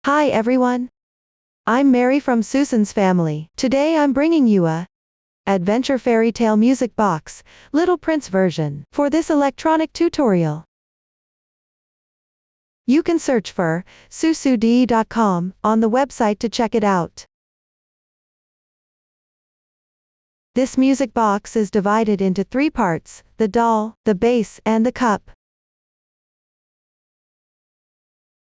Hi everyone. I'm Mary from Susan's family. Today I'm bringing you a adventure fairy tale music box, Little Prince version, for this electronic tutorial. You can search for susud.com on the website to check it out. This music box is divided into 3 parts: the doll, the base, and the cup.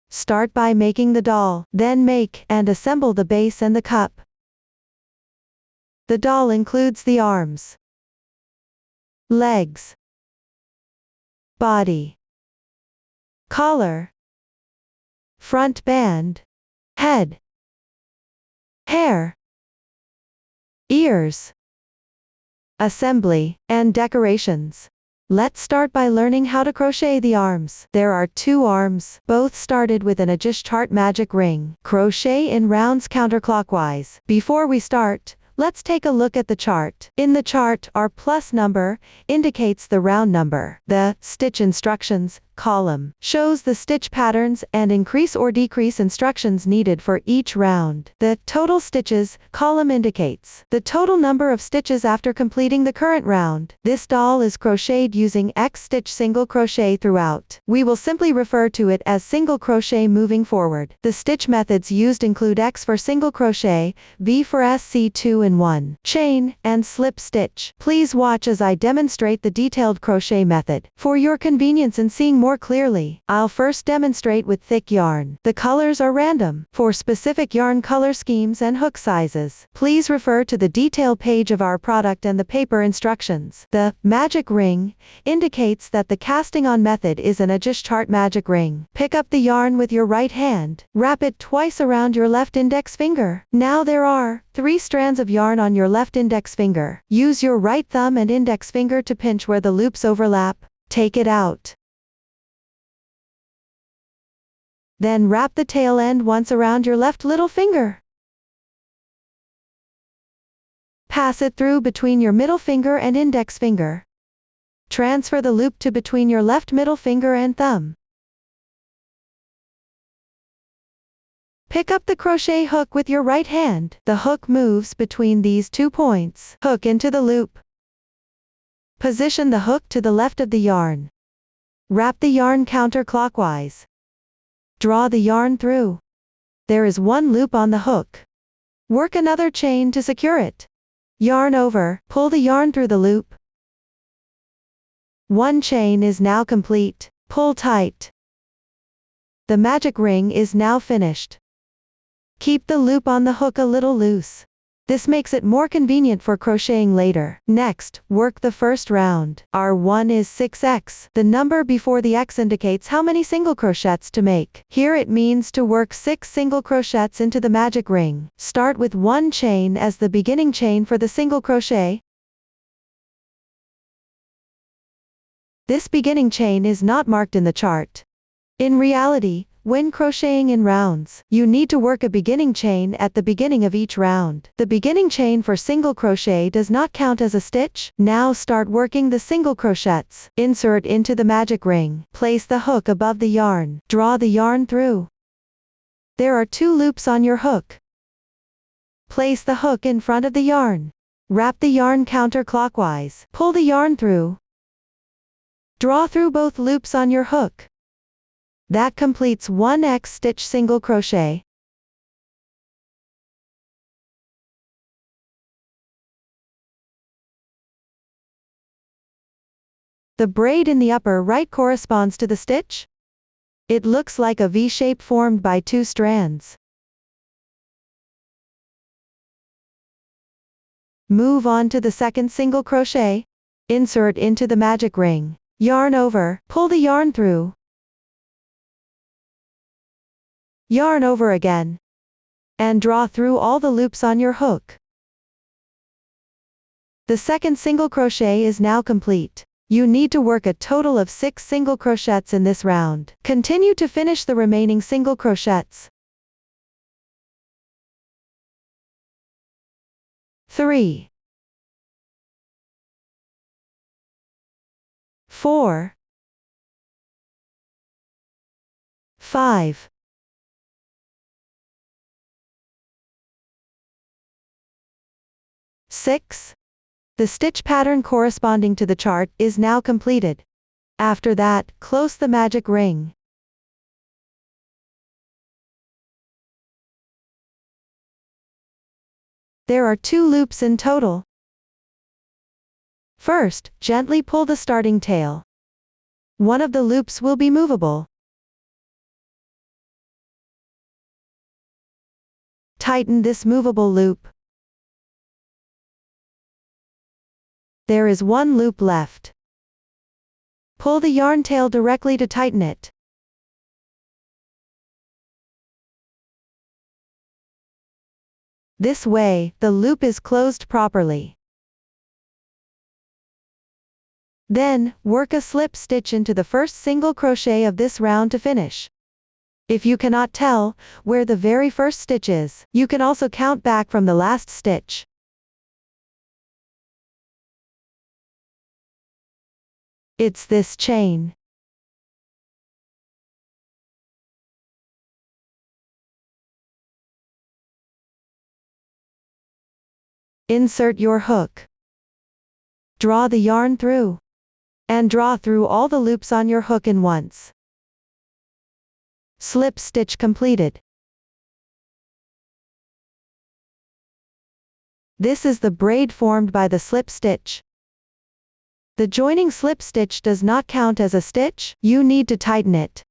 Start by making the doll, then make and assemble the base and the cup. The doll includes the arms, legs, body, collar, front band, head, hair, ears, assembly, and decorations. Let's start by learning how to crochet the arms. There are 2 arms, both started with an Accessory magic ring. Crochet in rounds counterclockwise. Before we start, let's take a look at the chart. In the chart, our plus number indicates the round number. The stitch instructions column shows the stitch patterns and increase or decrease instructions needed for each round. The total stitches column indicates the total number of stitches after completing the current round. This doll is crocheted using X stitch single crochet throughout. We will simply refer to it as single crochet moving forward. The stitch methods used include X for single crochet, V for SC2-in-1, chain, and slip stitch. Please watch as I demonstrate the detailed crochet method. For your convenience in seeing more clearly, I'll first demonstrate with thick yarn. The colors are random. For specific yarn color schemes and hook sizes, please refer to the detail page of our product and the paper instructions. The magic ring indicates that the casting on method is an Accessory magic ring. Pick up the yarn with your right hand, wrap it twice around your left index finger. Now there are 3 strands of yarn on your left index finger. Use your right thumb and index finger to pinch where the loops overlap. Take it out. Then wrap the tail end once around your left little finger. Pass it through between your middle finger and index finger. Transfer the loop to between your left middle finger and thumb. Pick up the crochet hook with your right hand. The hook moves between these 2 points. Hook into the loop. Position the hook to the left of the yarn. Wrap the yarn counterclockwise. Draw the yarn through. There is 1 loop on the hook. Work another chain to secure it. Yarn over, pull the yarn through the loop. 1 chain is now complete. Pull tight. The magic ring is now finished. Keep the loop on the hook a little loose. This makes it more convenient for crocheting later. Next, work the first round. Our 1 is 6x. The number before the X indicates how many single crochets to make. Here it means to work 6 single crochets into the magic ring. Start with 1 chain as the beginning chain for the single crochet. This beginning chain is not marked in the chart. In reality, when crocheting in rounds, you need to work a beginning chain at the beginning of each round. The beginning chain for single crochet does not count as a stitch. Now start working the single crochets. Insert into the magic ring. Place the hook above the yarn. Draw the yarn through. There are 2 loops on your hook. Place the hook in front of the yarn. Wrap the yarn counterclockwise. Pull the yarn through. Draw through both loops on your hook. That completes 1 X stitch single crochet. The braid in the upper right corresponds to the stitch. It looks like a V shape formed by 2 strands. Move on to the second single crochet. Insert into the magic ring. Yarn over, pull the yarn through. Yarn over again. And draw through all the loops on your hook. The second single crochet is now complete. You need to work a total of 6 single crochets in this round. Continue to finish the remaining single crochets. 3, 4, 5, 6. The stitch pattern corresponding to the chart is now completed. After that, close the magic ring. There are 2 loops in total. First, gently pull the starting tail. One of the loops will be movable. Tighten this movable loop. There is 1 loop left. Pull the yarn tail directly to tighten it. This way, the loop is closed properly. Then, work a slip stitch into the first single crochet of this round to finish. If you cannot tell where the very first stitch is, you can also count back from the last stitch. It's this chain. Insert your hook. Draw the yarn through. And draw through all the loops on your hook in once. Slip stitch completed. This is the braid formed by the slip stitch. The joining slip stitch does not count as a stitch, you need to tighten it.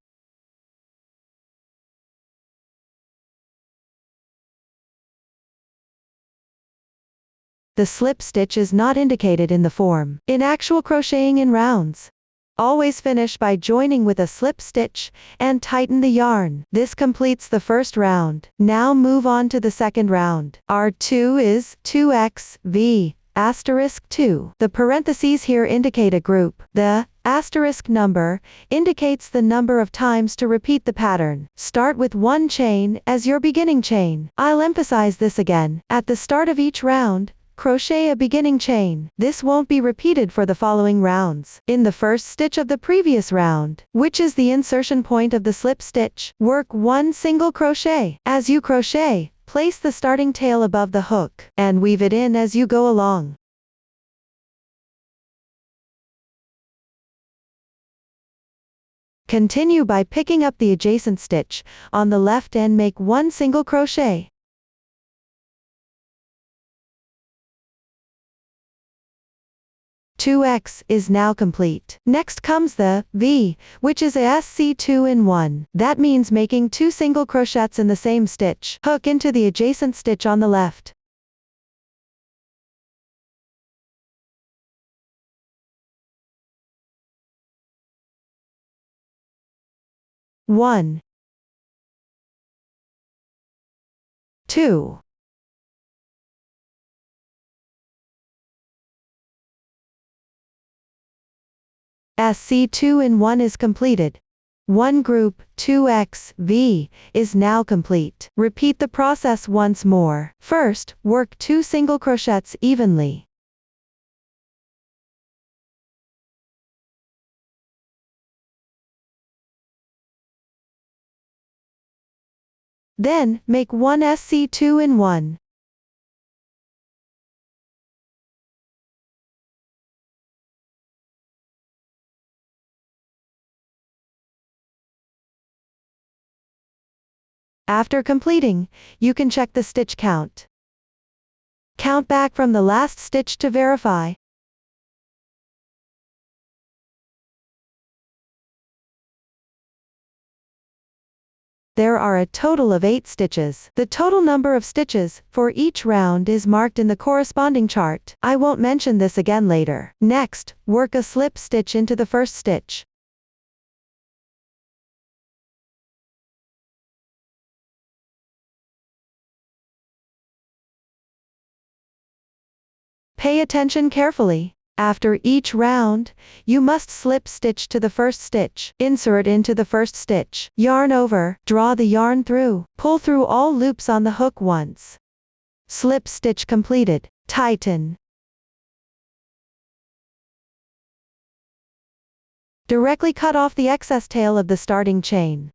The slip stitch is not indicated in the form. In actual crocheting in rounds, always finish by joining with a slip stitch, and tighten the yarn. This completes the first round. Now move on to the second round. Our 2 is 2x, v, asterisk 2. The parentheses here indicate a group. The asterisk number indicates the number of times to repeat the pattern. Start with 1 chain as your beginning chain. I'll emphasize this again. At the start of each round, crochet a beginning chain. This won't be repeated for the following rounds. In the first stitch of the previous round, which is the insertion point of the slip stitch, work 1 single crochet. As you crochet, place the starting tail above the hook, and weave it in as you go along. Continue by picking up the adjacent stitch on the left and make 1 single crochet. (2x) is now complete. Next comes the V, which is a SC2 in 1. That means making 2 single crochets in the same stitch. Hook into the adjacent stitch on the left. One, 2, SC2 in 1 is completed. One group, 2x, V, is now complete. Repeat the process once more. First, work 2 single crochets evenly. Then, make 1 SC2 in 1. After completing, you can check the stitch count. Count back from the last stitch to verify. There are a total of 8 stitches. The total number of stitches for each round is marked in the corresponding chart. I won't mention this again later. Next, work a slip stitch into the first stitch. Pay attention carefully. After each round, you must slip stitch to the first stitch. Insert into the first stitch. Yarn over, draw the yarn through. Pull through all loops on the hook once. Slip stitch completed. Tighten. Directly cut off the excess tail of the starting chain.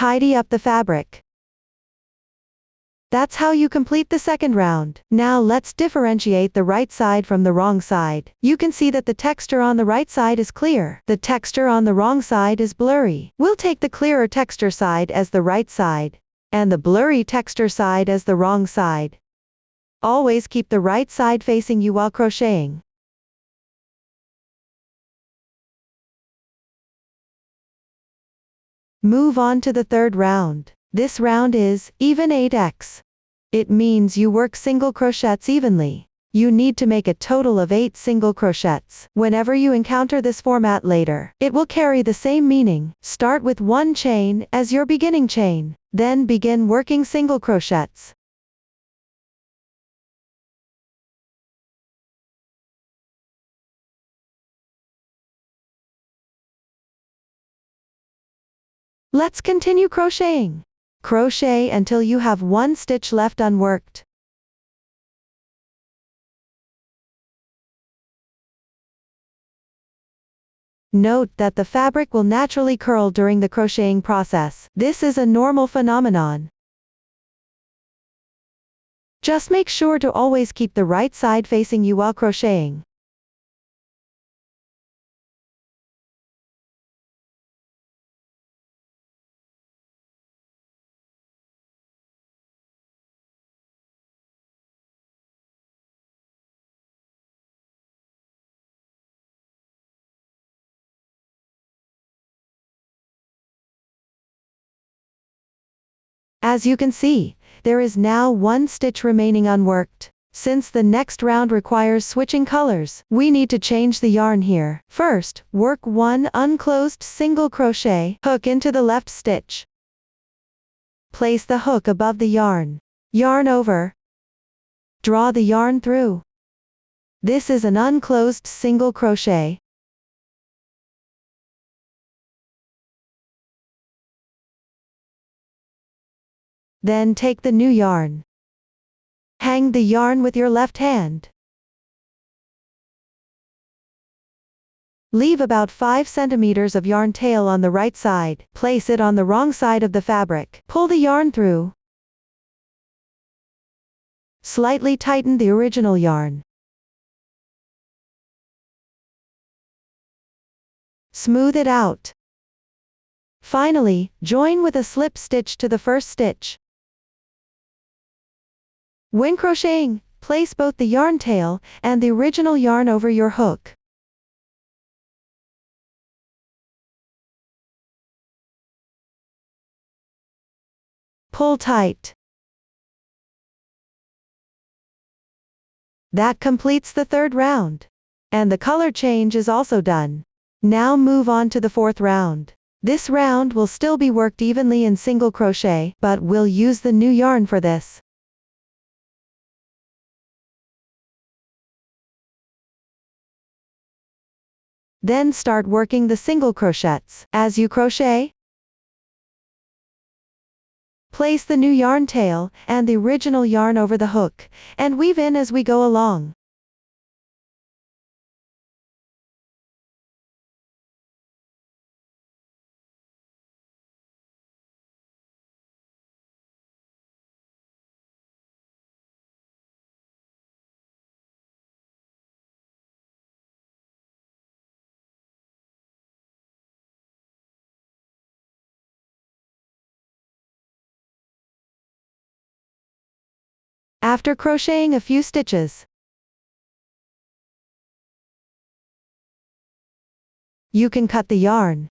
Tidy up the fabric. That's how you complete the second round. Now let's differentiate the right side from the wrong side. You can see that the texture on the right side is clear. The texture on the wrong side is blurry. We'll take the clearer texture side as the right side, and the blurry texture side as the wrong side. Always keep the right side facing you while crocheting. Move on to the third round. This round is even 8x. It means you work single crochets evenly. You need to make a total of 8 single crochets. Whenever you encounter this format later, it will carry the same meaning. Start with 1 chain as your beginning chain, then begin working single crochets. Let's continue crocheting. Crochet until you have 1 stitch left unworked. Note that the fabric will naturally curl during the crocheting process. This is a normal phenomenon. Just make sure to always keep the right side facing you while crocheting. As you can see, there is now 1 stitch remaining unworked. Since the next round requires switching colors, we need to change the yarn here. First, work 1 unclosed single crochet hook into the left stitch. Place the hook above the yarn. Yarn over. Draw the yarn through. This is an unclosed single crochet. Then take the new yarn. Hang the yarn with your left hand. Leave about 5 centimeters of yarn tail on the right side. Place it on the wrong side of the fabric. Pull the yarn through. Slightly tighten the original yarn. Smooth it out. Finally, join with a slip stitch to the first stitch. When crocheting, place both the yarn tail and the original yarn over your hook. Pull tight. That completes the third round. And the color change is also done. Now move on to the fourth round. This round will still be worked evenly in single crochet, but we'll use the new yarn for this. Then start working the single crochets. As you crochet, place the new yarn tail and the original yarn over the hook, and weave in as we go along. After crocheting a few stitches, you can cut the yarn.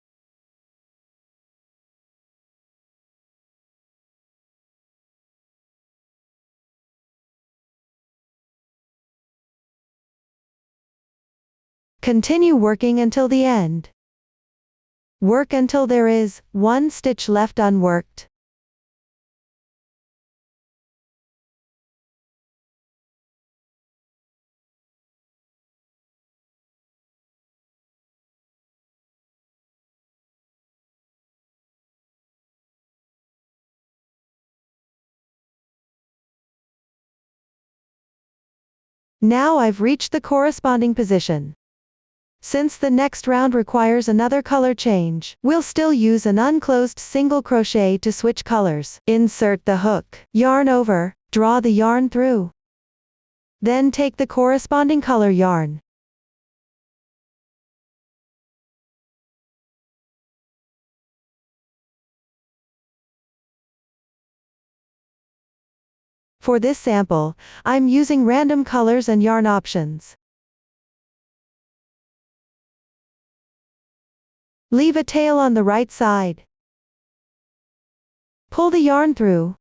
Continue working until the end. Work until there is 1 stitch left unworked. Now I've reached the corresponding position. Since the next round requires another color change, we'll still use an unclosed single crochet to switch colors. Insert the hook, yarn over, draw the yarn through. Then take the corresponding color yarn. For this sample, I'm using random colors and yarn options. Leave a tail on the right side. Pull the yarn through.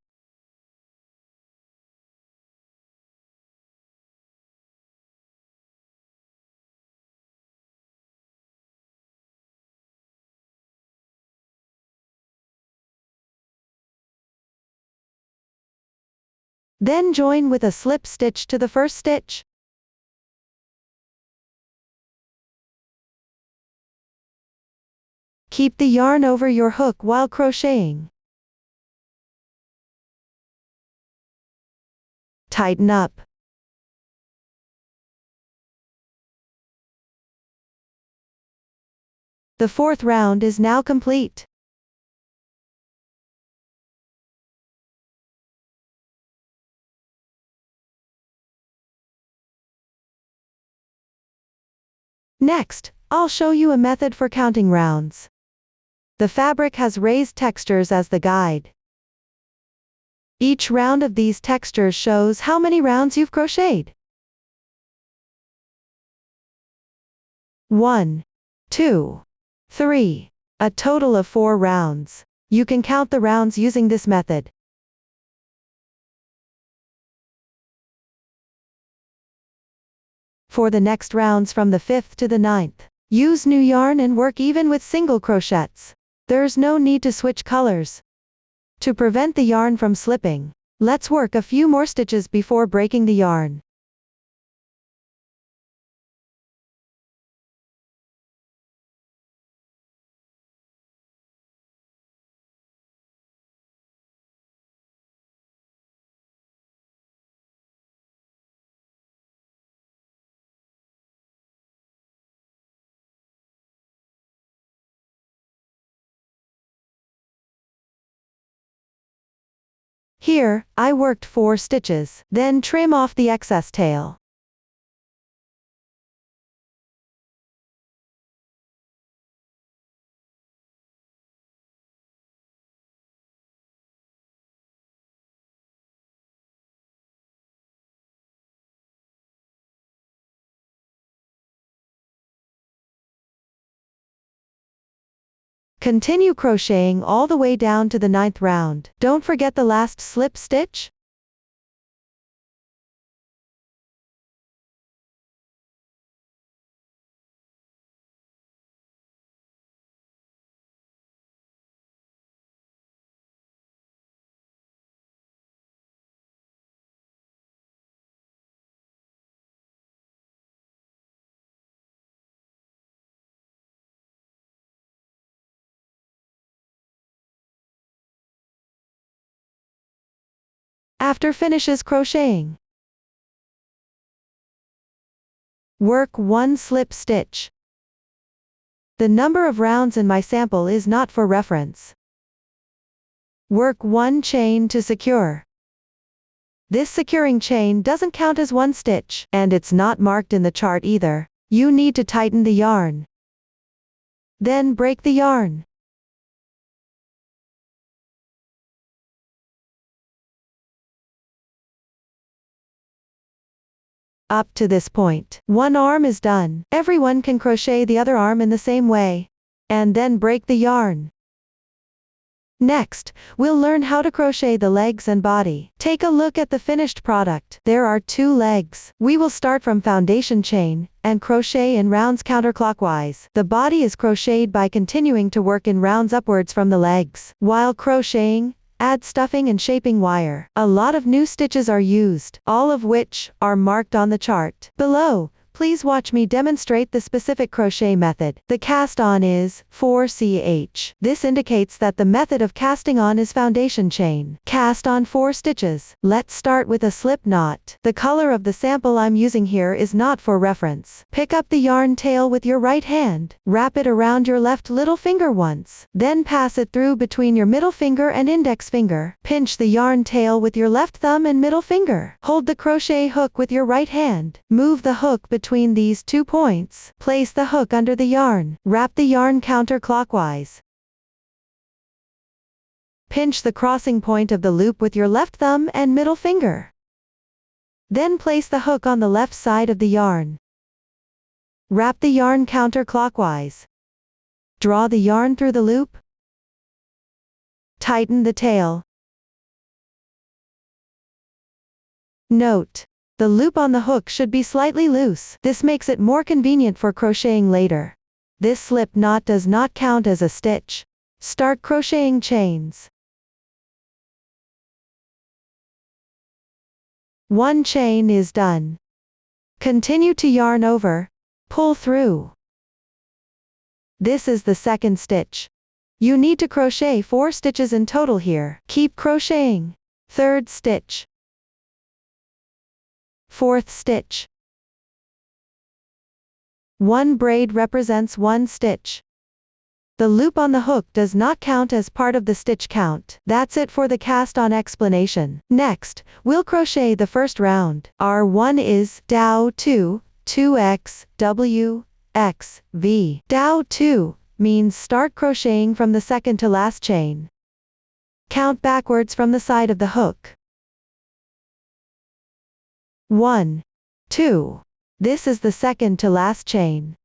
Then join with a slip stitch to the first stitch. Keep the yarn over your hook while crocheting. Tighten up. The fourth round is now complete. Next, I'll show you a method for counting rounds. The fabric has raised textures as the guide. Each round of these textures shows how many rounds you've crocheted. 1, 2, 3. A total of 4 rounds. You can count the rounds using this method. For the next rounds from the 5th to the 9th, use new yarn and work even with single crochets. There's no need to switch colors. To prevent the yarn from slipping, let's work a few more stitches before breaking the yarn. Here, I worked 4 stitches, then trim off the excess tail. Continue crocheting all the way down to the 9th round. Don't forget the last slip stitch. After finishes crocheting, work 1 slip stitch. The number of rounds in my sample is not for reference. Work 1 chain to secure. This securing chain doesn't count as 1 stitch, and it's not marked in the chart either. You need to tighten the yarn. Then break the yarn. Up to this point, one arm is done. Everyone can crochet the other arm in the same way. And then break the yarn. Next, we'll learn how to crochet the legs and body. Take a look at the finished product. There are 2 legs. We will start from foundation chain, and crochet in rounds counterclockwise. The body is crocheted by continuing to work in rounds upwards from the legs. While crocheting, add stuffing and shaping wire. A lot of new stitches are used, all of which are marked on the chart below. please watch me demonstrate the specific crochet method. The cast on is 4ch. This indicates that the method of casting on is foundation chain. Cast on 4 stitches. Let's start with a slip knot. The color of the sample I'm using here is not for reference. Pick up the yarn tail with your right hand. Wrap it around your left little finger once. Then pass it through between your middle finger and index finger. Pinch the yarn tail with your left thumb and middle finger. Hold the crochet hook with your right hand. Move the hook between these 2 points. Place the hook under the yarn. Wrap the yarn counterclockwise. Pinch the crossing point of the loop with your left thumb and middle finger. Then place the hook on the left side of the yarn. Wrap the yarn counterclockwise. Draw the yarn through the loop. Tighten the tail. Note: the loop on the hook should be slightly loose. This makes it more convenient for crocheting later. This slip knot does not count as a stitch. Start crocheting chains. 1 chain is done. Continue to yarn over. Pull through. This is the second stitch. You need to crochet 4 stitches in total here. Keep crocheting. 3rd stitch. 4th stitch. 1 braid represents 1 stitch. The loop on the hook does not count as part of the stitch count. That's it for the cast on explanation. Next, we'll crochet the first round. R1 is dow 2, 2x, w, x, v. Dow 2 means start crocheting from the second to last chain. Count backwards from the side of the hook. 1, 2. This is the second to last chain.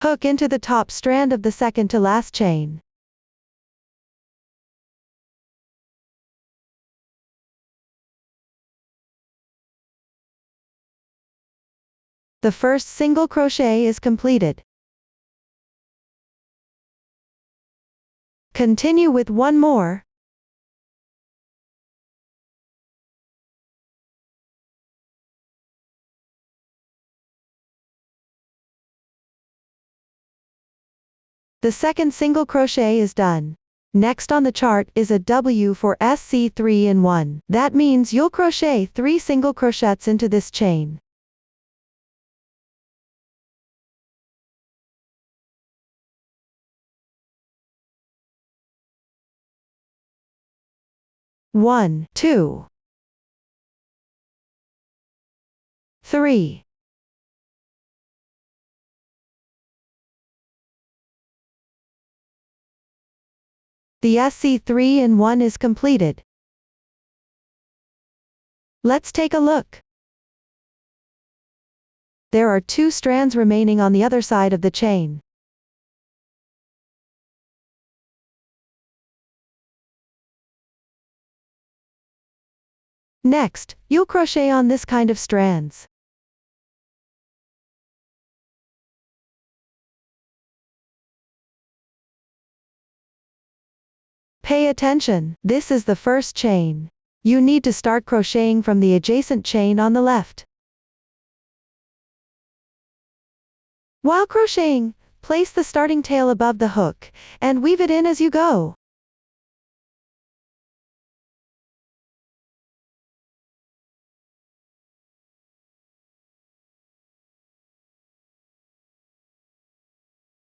Hook into the top strand of the second to last chain. The first single crochet is completed. Continue with 1 more. The second single crochet is done. Next on the chart is a W for SC3 in 1. That means you'll crochet 3 single crochets into this chain. One, 2, 3. The SC3 in 1 is completed. Let's take a look. There are 2 strands remaining on the other side of the chain. Next, you'll crochet on this kind of strands. Pay attention, this is the first chain. You need to start crocheting from the adjacent chain on the left. While crocheting, place the starting tail above the hook, and weave it in as you go.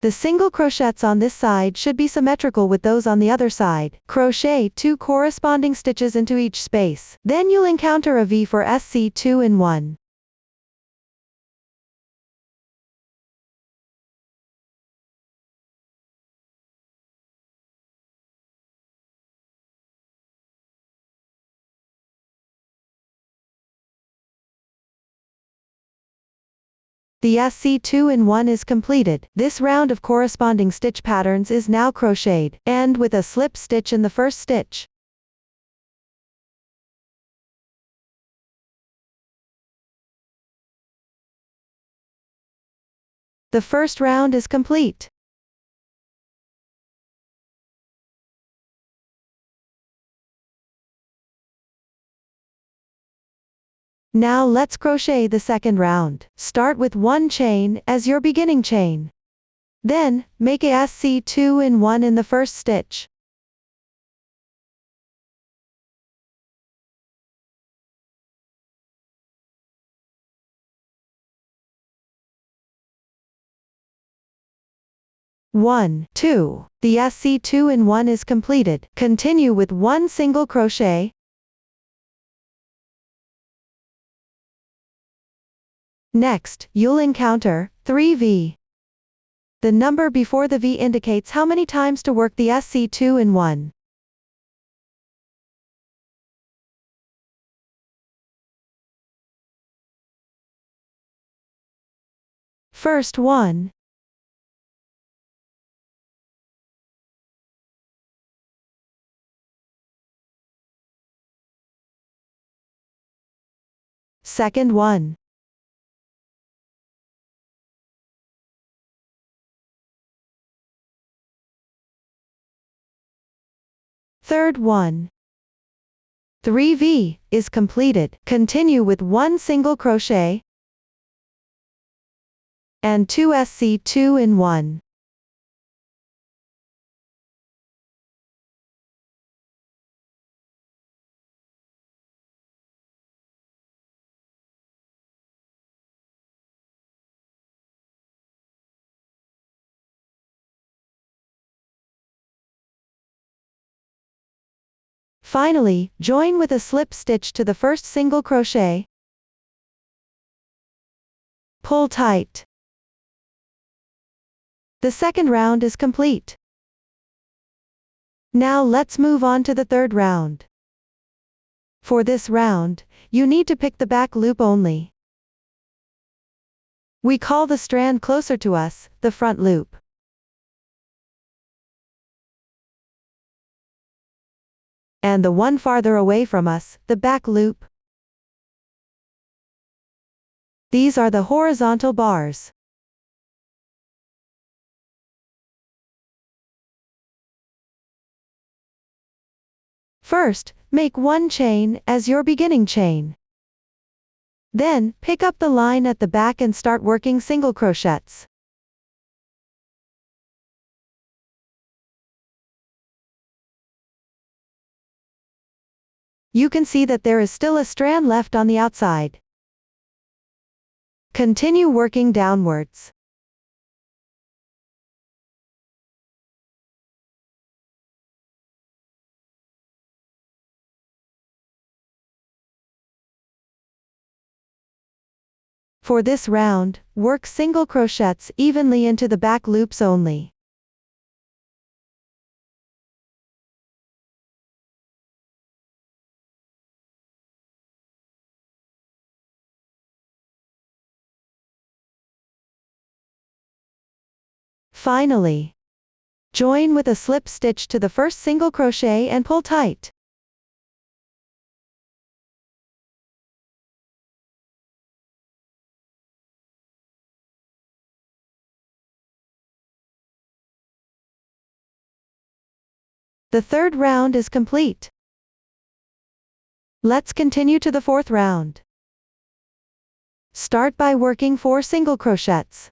The single crochets on this side should be symmetrical with those on the other side. Crochet 2 corresponding stitches into each space. Then you'll encounter a V for SC2 in 1. The SC2 in 1 is completed. This round of corresponding stitch patterns is now crocheted. End with a slip stitch in the first stitch. The first round is complete. Now let's crochet the second round. Start with 1 chain as your beginning chain. Then, make a SC2 in 1 in the first stitch. One, 2. The SC2 in 1 is completed. Continue with 1 single crochet. Next, you'll encounter 3V. The number before the V indicates how many times to work the SC2 in 1. First 1. Second 1. Third 1. 3V is completed. Continue with 1 single crochet and 2 SC2 in 1. Finally, join with a slip stitch to the first single crochet. Pull tight. The second round is complete. Now let's move on to the third round. For this round, you need to pick the back loop only. We call the strand closer to us the front loop. And the one farther away from us, the back loop. These are the horizontal bars. First, make 1 chain as your beginning chain. Then, pick up the line at the back and start working single crochets. You can see that there is still a strand left on the outside. Continue working downwards. For this round, work single crochets evenly into the back loops only. Finally, join with a slip stitch to the first single crochet and pull tight. The third round is complete. Let's continue to the fourth round. Start by working 4 single crochets.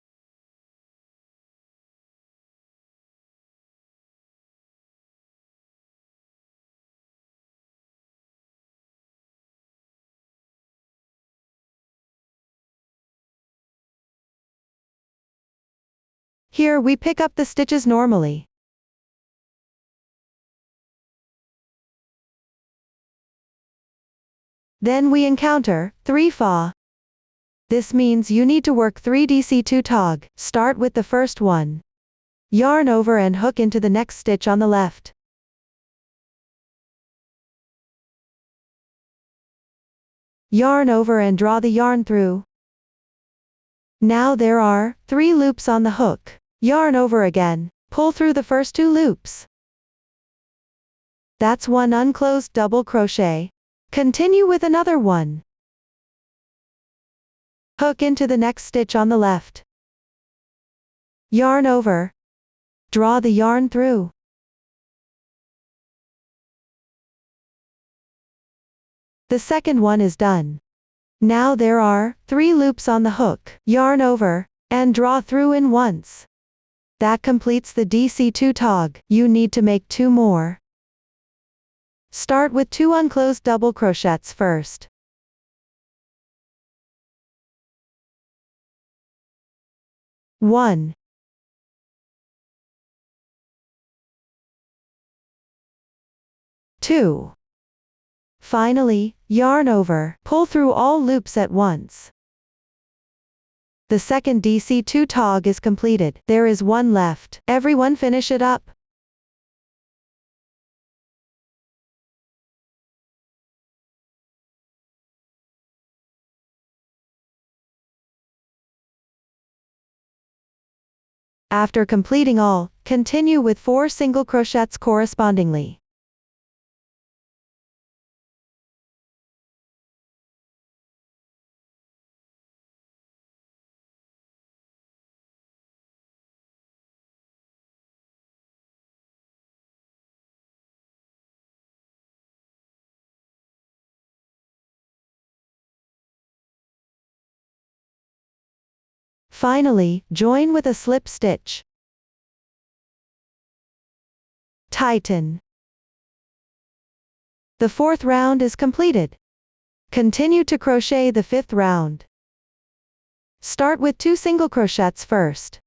Here we pick up the stitches normally. Then we encounter 3 fa. This means you need to work 3 DC2 tog. Start with the first one. Yarn over and hook into the next stitch on the left. Yarn over and draw the yarn through. Now there are 3 loops on the hook. Yarn over again, pull through the first 2 loops. That's 1 unclosed double crochet. Continue with another one. Hook into the next stitch on the left. Yarn over. Draw the yarn through. The second one is done. Now there are 3 loops on the hook. Yarn over, and draw through in once. That completes the DC2 tog. You need to make 2 more. Start with 2 unclosed double crochets first. One, 2. Finally, yarn over, pull through all loops at once. The second DC2 tog is completed. There is 1 left. Everyone finish it up. After completing all, continue with 4 single crochets correspondingly. Finally, join with a slip stitch. Tighten. The 4th round is completed. Continue to crochet the 5th round. Start with 2 single crochets first.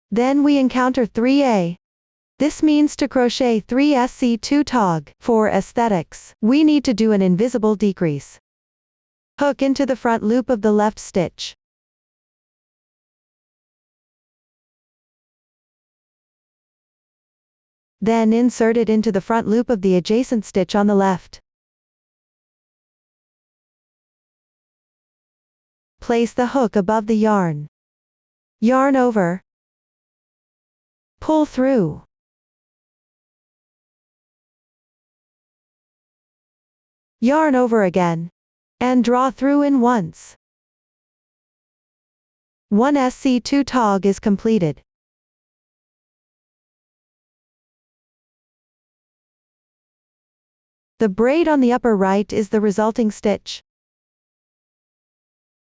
Then we encounter 3A. This means to crochet 3 SC2 tog. For aesthetics, we need to do an invisible decrease. Hook into the front loop of the left stitch. Then insert it into the front loop of the adjacent stitch on the left. Place the hook above the yarn. Yarn over. Pull through. Yarn over again. And draw through in once. 1 SC2 tog is completed. The braid on the upper right is the resulting stitch.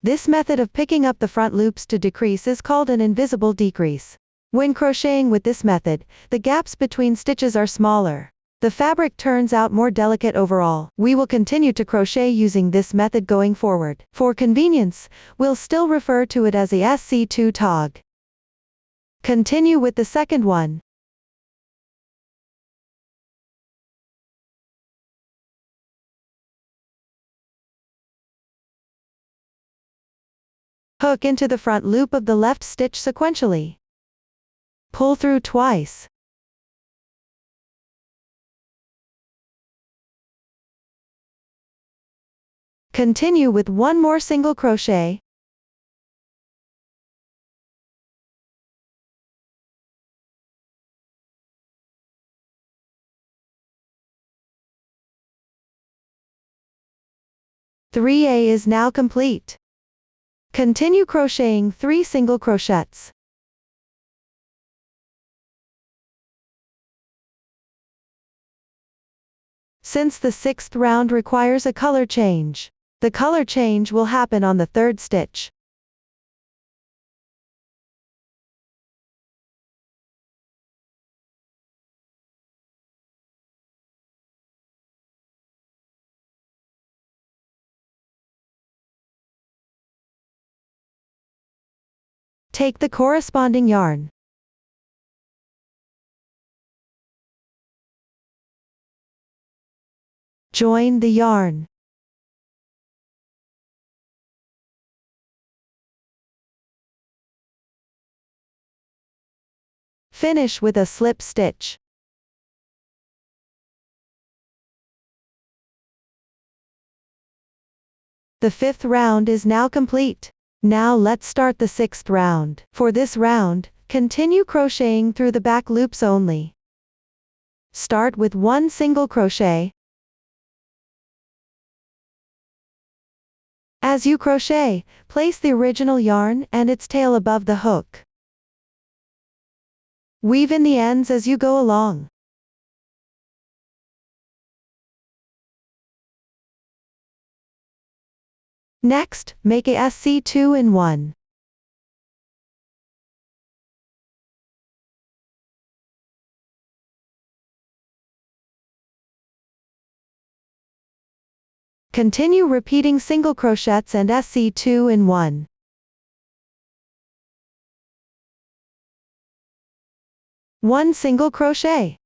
This method of picking up the front loops to decrease is called an invisible decrease. When crocheting with this method, the gaps between stitches are smaller. The fabric turns out more delicate overall. We will continue to crochet using this method going forward. For convenience, we'll still refer to it as a SC2 tog. Continue with the second one. Hook into the front loop of the left stitch sequentially. Pull through twice. Continue with 1 more single crochet. (3A) is now complete. Continue crocheting 3 single crochets. Since the 6th round requires a color change, the color change will happen on the 3rd stitch. Take the corresponding yarn. Join the yarn. Finish with a slip stitch. The 5th round is now complete. Now let's start the 6th round. For this round, continue crocheting through the back loops only. Start with 1 single crochet. As you crochet, place the original yarn and its tail above the hook. Weave in the ends as you go along. Next, make a SC 2-in-1. Continue repeating single crochets and SC 2-in-1. One single crochet.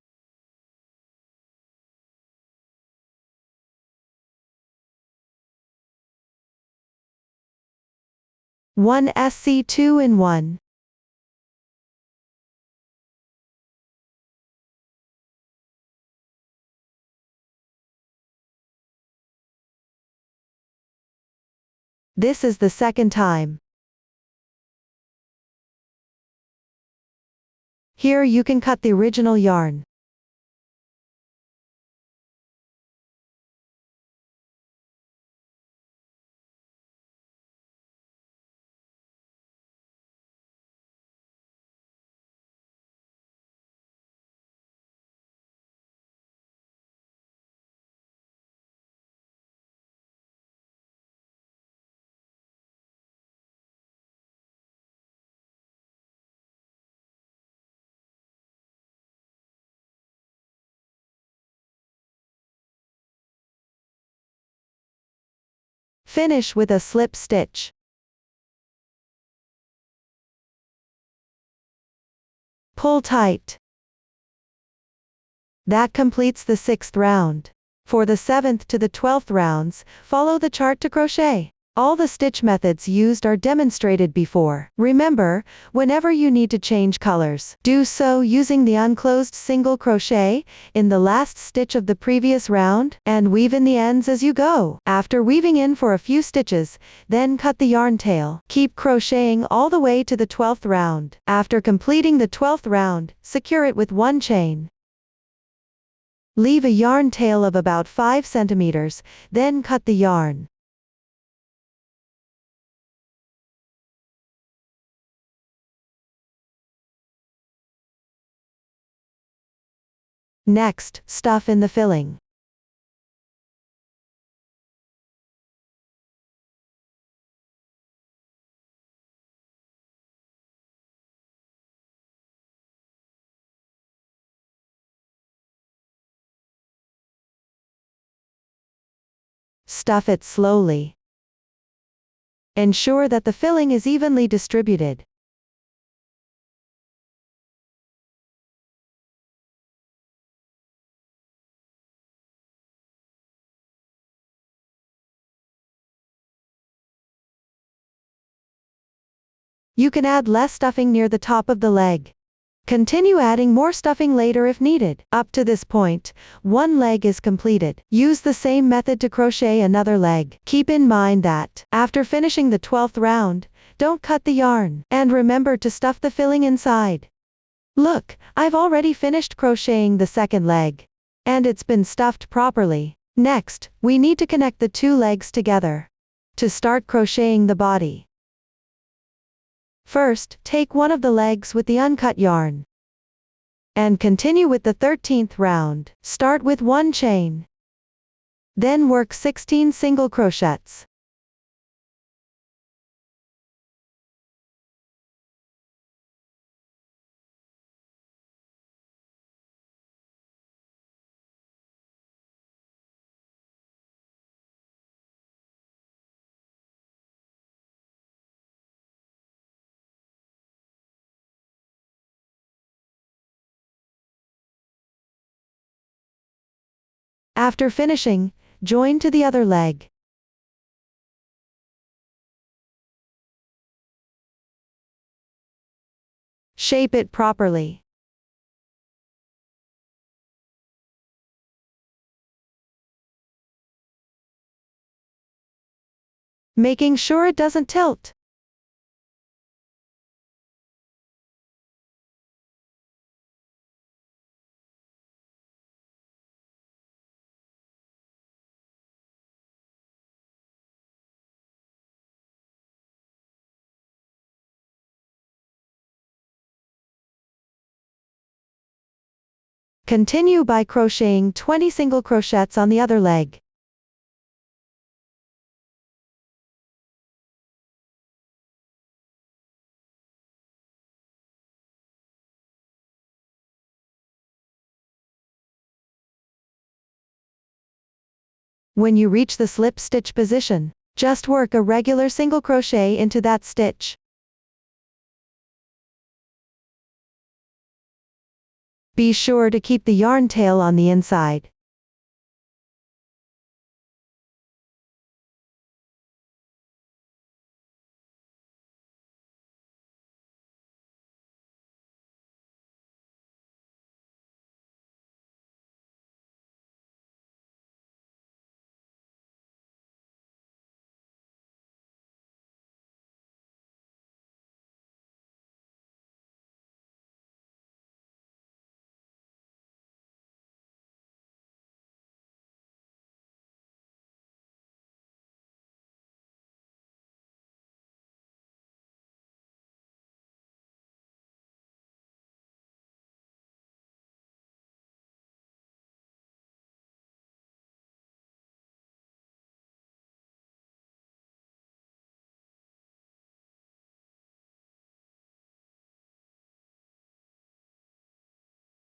One SC 2-in-1. This is the second time. Here you can cut the original yarn. Finish with a slip stitch. Pull tight. That completes the 6th round. For the 7th to the 12th rounds, follow the chart to crochet. All the stitch methods used are demonstrated before. Remember, whenever you need to change colors, do so using the unclosed single crochet in the last stitch of the previous round, and weave in the ends as you go. After weaving in for a few stitches, then cut the yarn tail. Keep crocheting all the way to the 12th round. After completing the 12th round, secure it with one chain. Leave a yarn tail of about 5 centimeters, then cut the yarn. Next, stuff in the filling. Stuff it slowly. Ensure that the filling is evenly distributed. You can add less stuffing near the top of the leg. Continue adding more stuffing later if needed. Up to this point, one leg is completed. Use the same method to crochet another leg. Keep in mind that, after finishing the 12th round, don't cut the yarn, and remember to stuff the filling inside. Look, I've already finished crocheting the second leg, and it's been stuffed properly. Next, we need to connect the two legs together. To start crocheting the body, first, take one of the legs with the uncut yarn. And continue with the 13th round. Start with one chain. Then work 16 single crochets. After finishing, join to the other leg. Shape it properly. Making sure it doesn't tilt. Continue by crocheting 20 single crochets on the other leg. When you reach the slip stitch position, just work a regular single crochet into that stitch. Be sure to keep the yarn tail on the inside.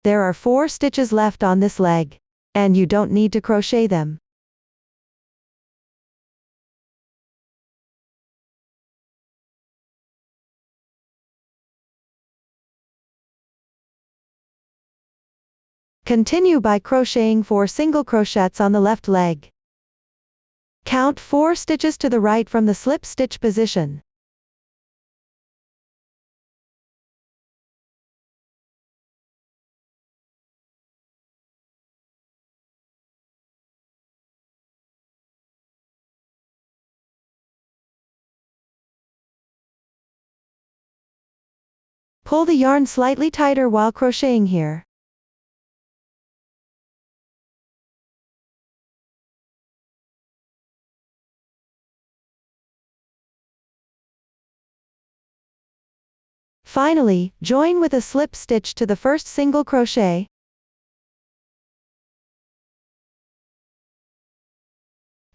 There are 4 stitches left on this leg, and you don't need to crochet them. Continue by crocheting 4 single crochets on the left leg. Count 4 stitches to the right from the slip stitch position. Pull the yarn slightly tighter while crocheting here. Finally, join with a slip stitch to the first single crochet.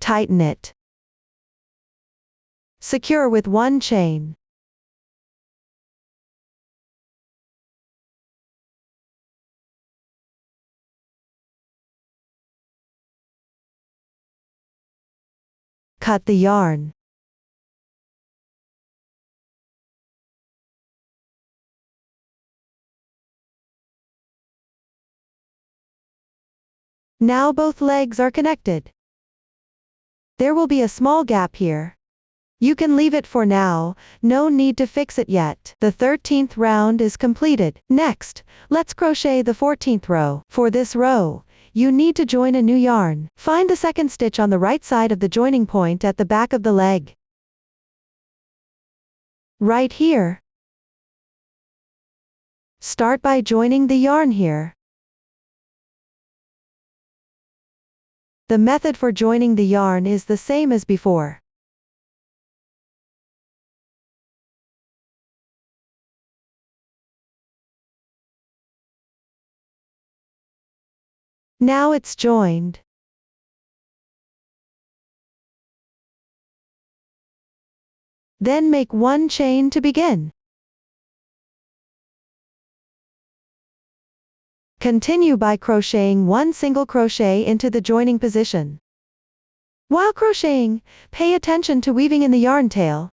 Tighten it. Secure with 1 chain. Cut the yarn. Now both legs are connected. There will be a small gap here. You can leave it for now, no need to fix it yet. The 13th round is completed. Next, let's crochet the 14th row. For this row, you need to join a new yarn. Find the second stitch on the right side of the joining point at the back of the leg. Right here. Start by joining the yarn here. The method for joining the yarn is the same as before. Now it's joined. Then make 1 chain to begin. Continue by crocheting 1 single crochet into the joining position. While crocheting, pay attention to weaving in the yarn tail.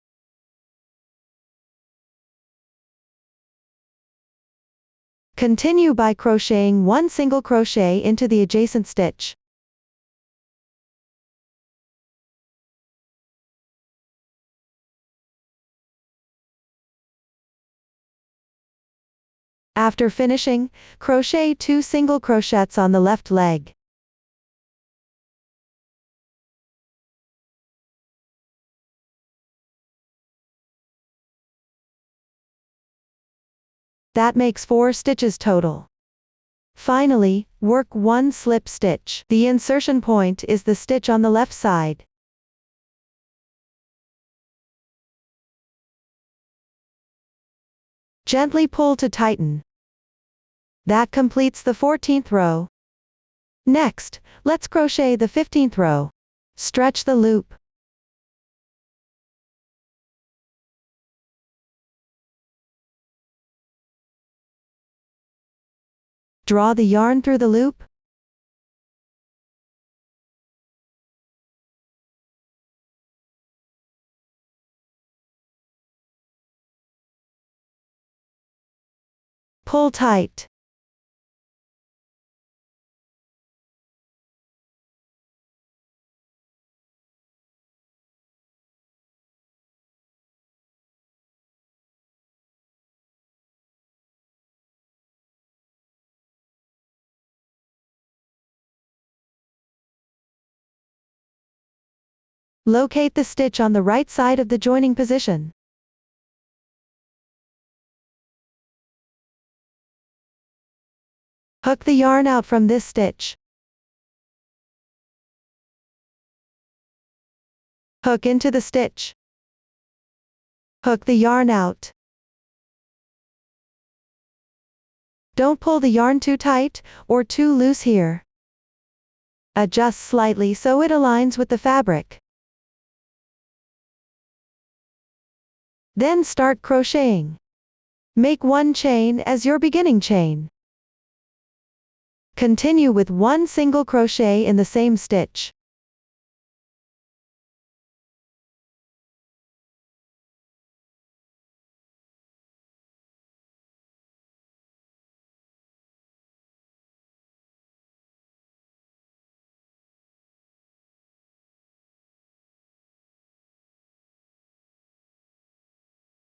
Continue by crocheting 1 single crochet into the adjacent stitch. After finishing, crochet 2 single crochets on the left leg. That makes 4 stitches total. Finally, work 1 slip stitch. The insertion point is the stitch on the left side. Gently pull to tighten. That completes the 14th row. Next, let's crochet the 15th row. Stretch the loop. Draw the yarn through the loop. Pull tight. Locate the stitch on the right side of the joining position. Hook the yarn out from this stitch. Hook into the stitch. Hook the yarn out. Don't pull the yarn too tight or too loose here. Adjust slightly so it aligns with the fabric. Then start crocheting. Make one chain as your beginning chain. Continue with one single crochet in the same stitch.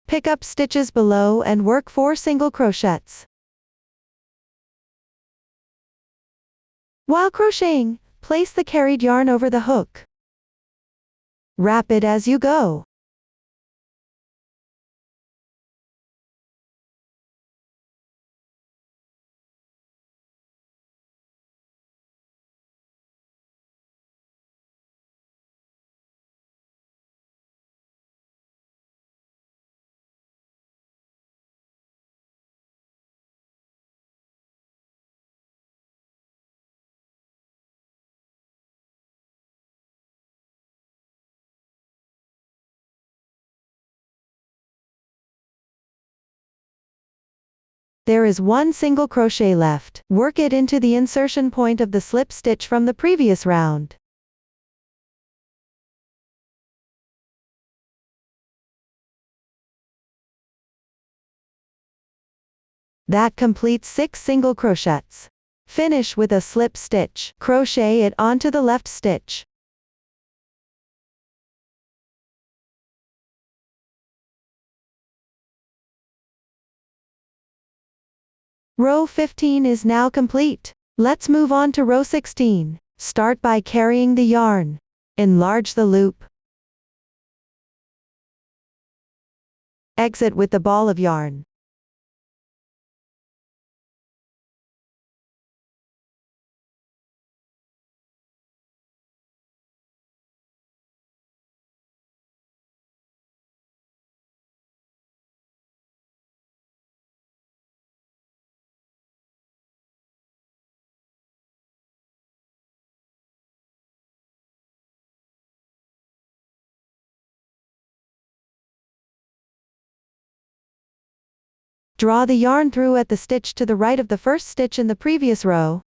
Pick up stitches below and work 4 single crochets. While crocheting, place the carried yarn over the hook. Wrap it as you go. There is one single crochet left. Work it into the insertion point of the slip stitch from the previous round. That completes 6 single crochets. Finish with a slip stitch. Crochet it onto the left stitch. Row 15 is now complete. Let's move on to row 16. Start by carrying the yarn. Enlarge the loop. Exit with the ball of yarn. Draw the yarn through at the stitch to the right of the first stitch in the previous row.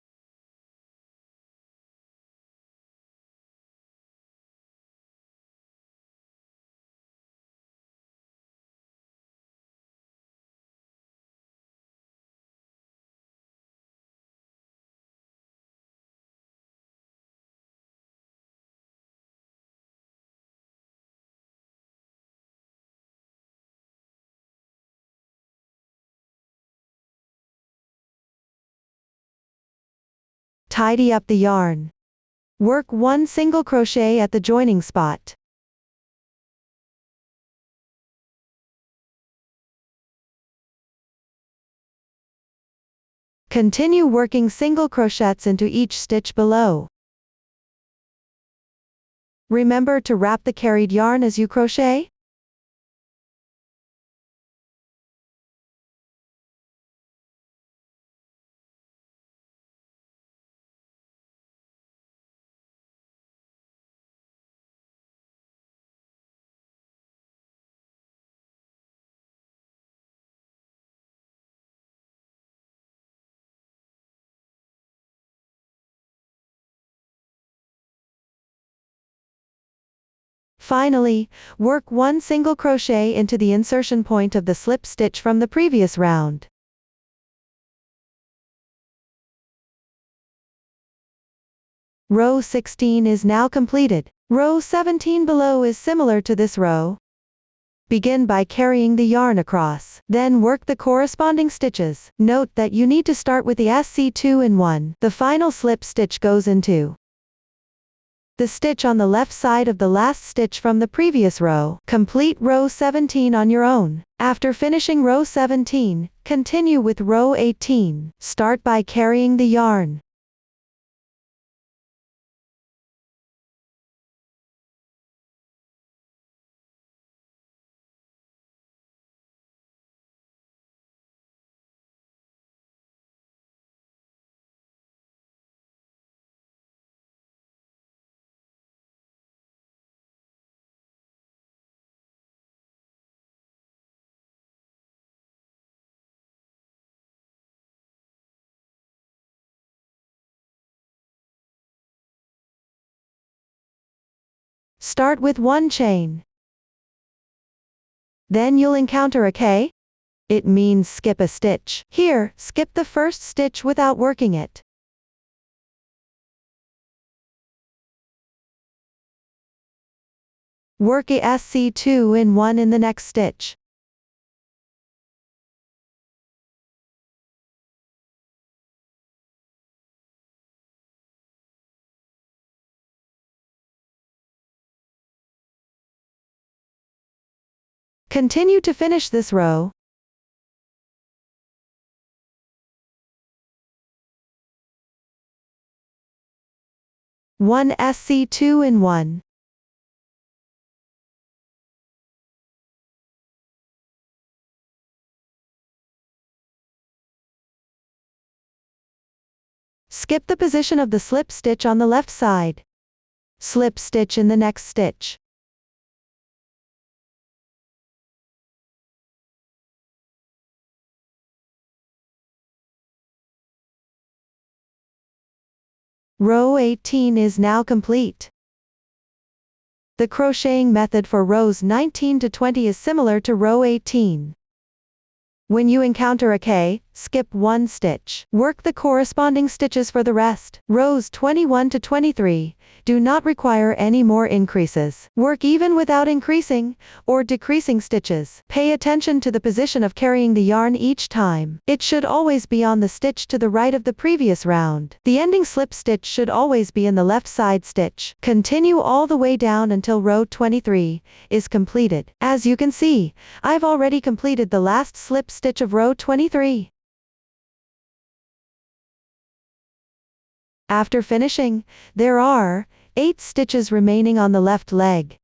Tidy up the yarn. Work one single crochet at the joining spot. Continue working single crochets into each stitch below. Remember to wrap the carried yarn as you crochet. Finally, work one single crochet into the insertion point of the slip stitch from the previous round. Row 16 is now completed. Row 17 below is similar to this row. Begin by carrying the yarn across, then work the corresponding stitches. Note that you need to start with the SC2 in 1. The final slip stitch goes into the stitch on the left side of the last stitch from the previous row. Complete row 17 on your own. After finishing row 17, continue with row 18. Start by carrying the yarn. Start with one chain. Then you'll encounter a K. It means skip a stitch. Here, skip the first stitch without working it. Work a SC2 in 1 in the next stitch. Continue to finish this row. One SC2 in 1. Skip the position of the slip stitch on the left side. Slip stitch in the next stitch. Row 18 is now complete. The crocheting method for rows 19 to 20 is similar to row 18. When you encounter a K, skip one stitch. Work the corresponding stitches for the rest. Rows 21 to 23 do not require any more increases. Work even without increasing or decreasing stitches. Pay attention to the position of carrying the yarn each time. It should always be on the stitch to the right of the previous round. The ending slip stitch should always be in the left side stitch. Continue all the way down until row 23 is completed. As you can see, I've already completed the last slip stitch of row 23. After finishing, there are 8 stitches remaining on the left leg.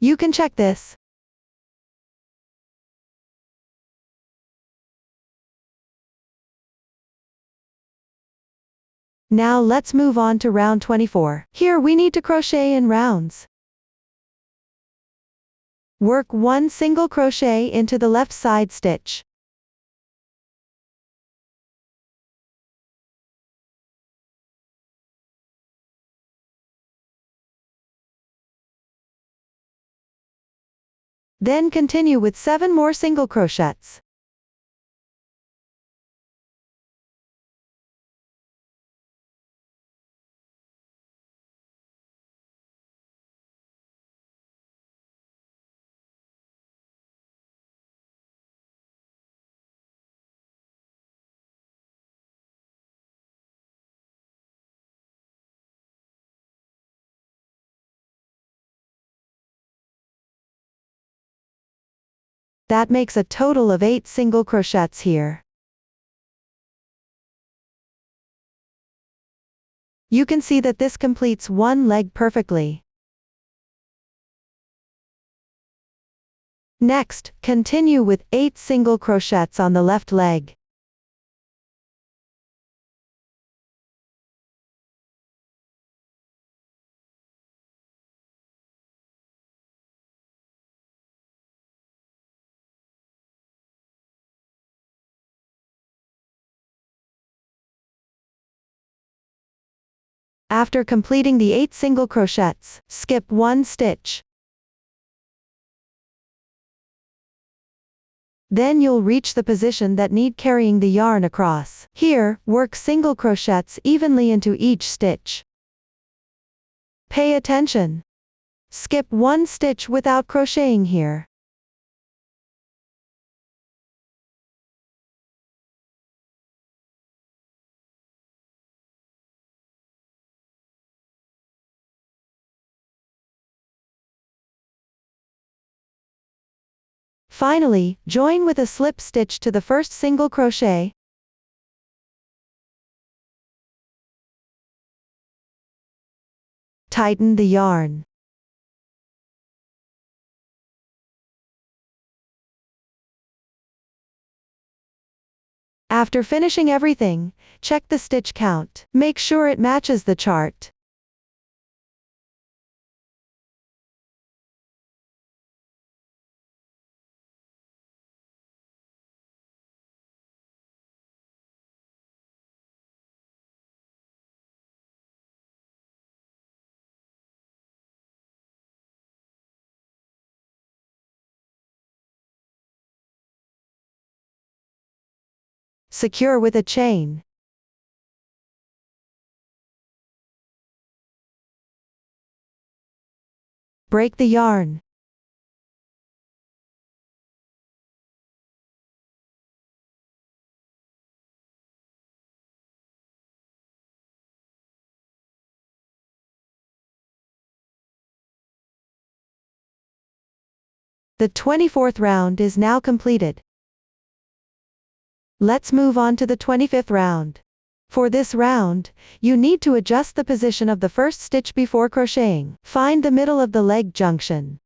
You can check this. Now let's move on to round 24. Here we need to crochet in rounds. Work one single crochet into the left side stitch. Then continue with 7 more single crochets. That makes a total of 8 single crochets here. You can see that this completes one leg perfectly. Next, continue with 8 single crochets on the left leg. After completing the 8 single crochets, skip 1 stitch. Then you'll reach the position that need carrying the yarn across. Here, work single crochets evenly into each stitch. Pay attention. Skip 1 stitch without crocheting here. Finally, join with a slip stitch to the first single crochet. Tighten the yarn. After finishing everything, check the stitch count. Make sure it matches the chart. Secure with a chain. Break the yarn. The 24th round is now completed. Let's move on to the 25th round. For this round, you need to adjust the position of the first stitch before crocheting. Find the middle of the leg junction.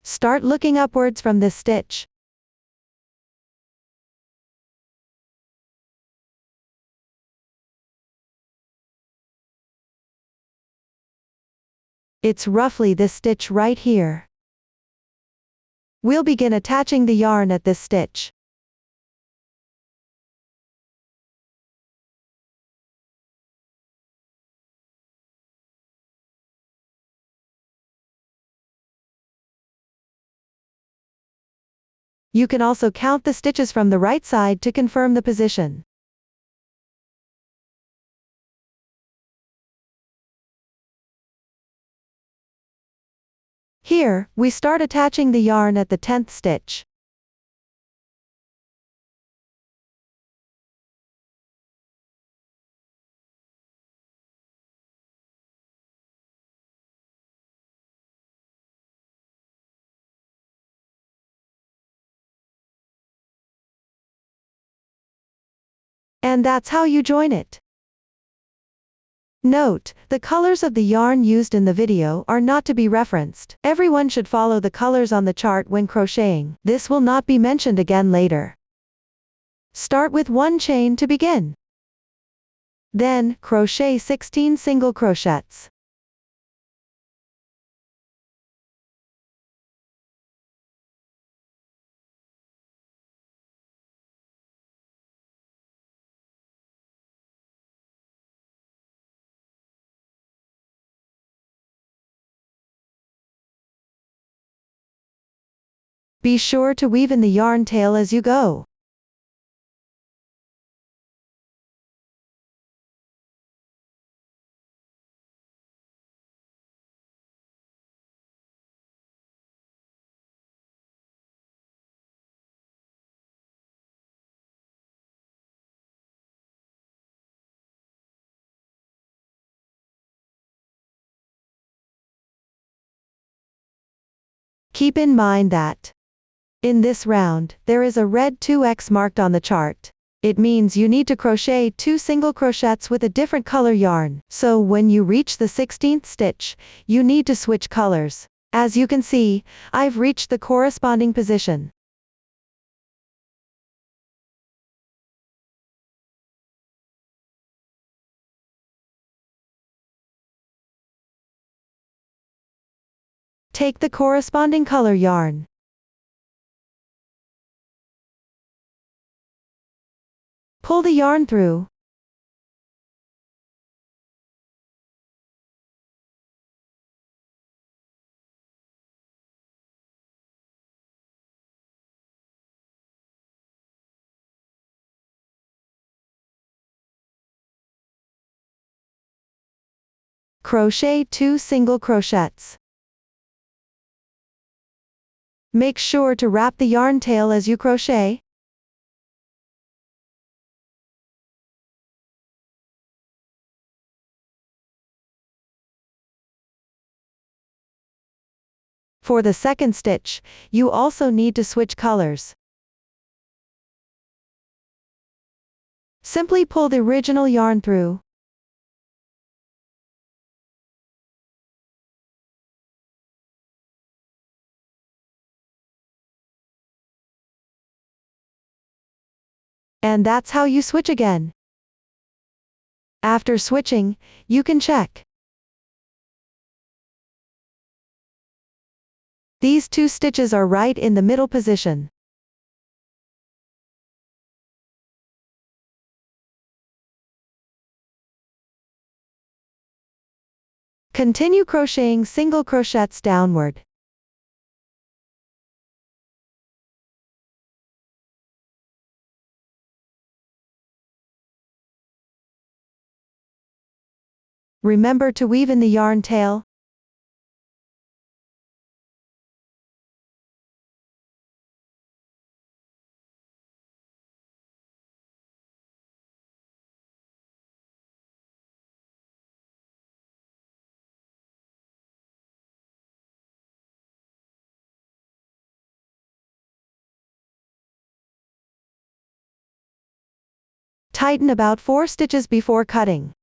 Start looking upwards from this stitch. It's roughly this stitch right here. We'll begin attaching the yarn at this stitch. You can also count the stitches from the right side to confirm the position. Here, we start attaching the yarn at the 10th stitch. And that's how you join it. Note, the colors of the yarn used in the video are not to be referenced. Everyone should follow the colors on the chart when crocheting. This will not be mentioned again later. Start with 1 chain to begin. Then, crochet 16 single crochets. Be sure to weave in the yarn tail as you go. Keep in mind that in this round, there is a red 2x marked on the chart. It means you need to crochet 2 single crochets with a different color yarn. So when you reach the 16th stitch, you need to switch colors. As you can see, I've reached the corresponding position. Take the corresponding color yarn. Pull the yarn through. Crochet 2 single crochets. Make sure to wrap the yarn tail as you crochet. For the second stitch, you also need to switch colors. Simply pull the original yarn through. And that's how you switch again. After switching, you can check. These 2 stitches are right in the middle position. Continue crocheting single crochets downward. Remember to weave in the yarn tail. Tighten about 4 stitches before cutting.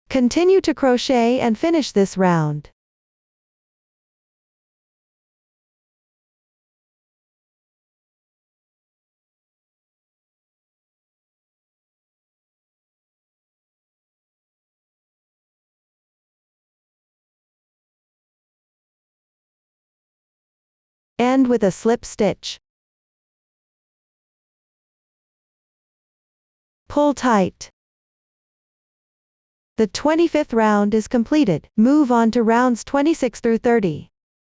Continue to crochet and finish this round. End with a slip stitch. Pull tight. The 25th round is completed. Move on to rounds 26 through 30.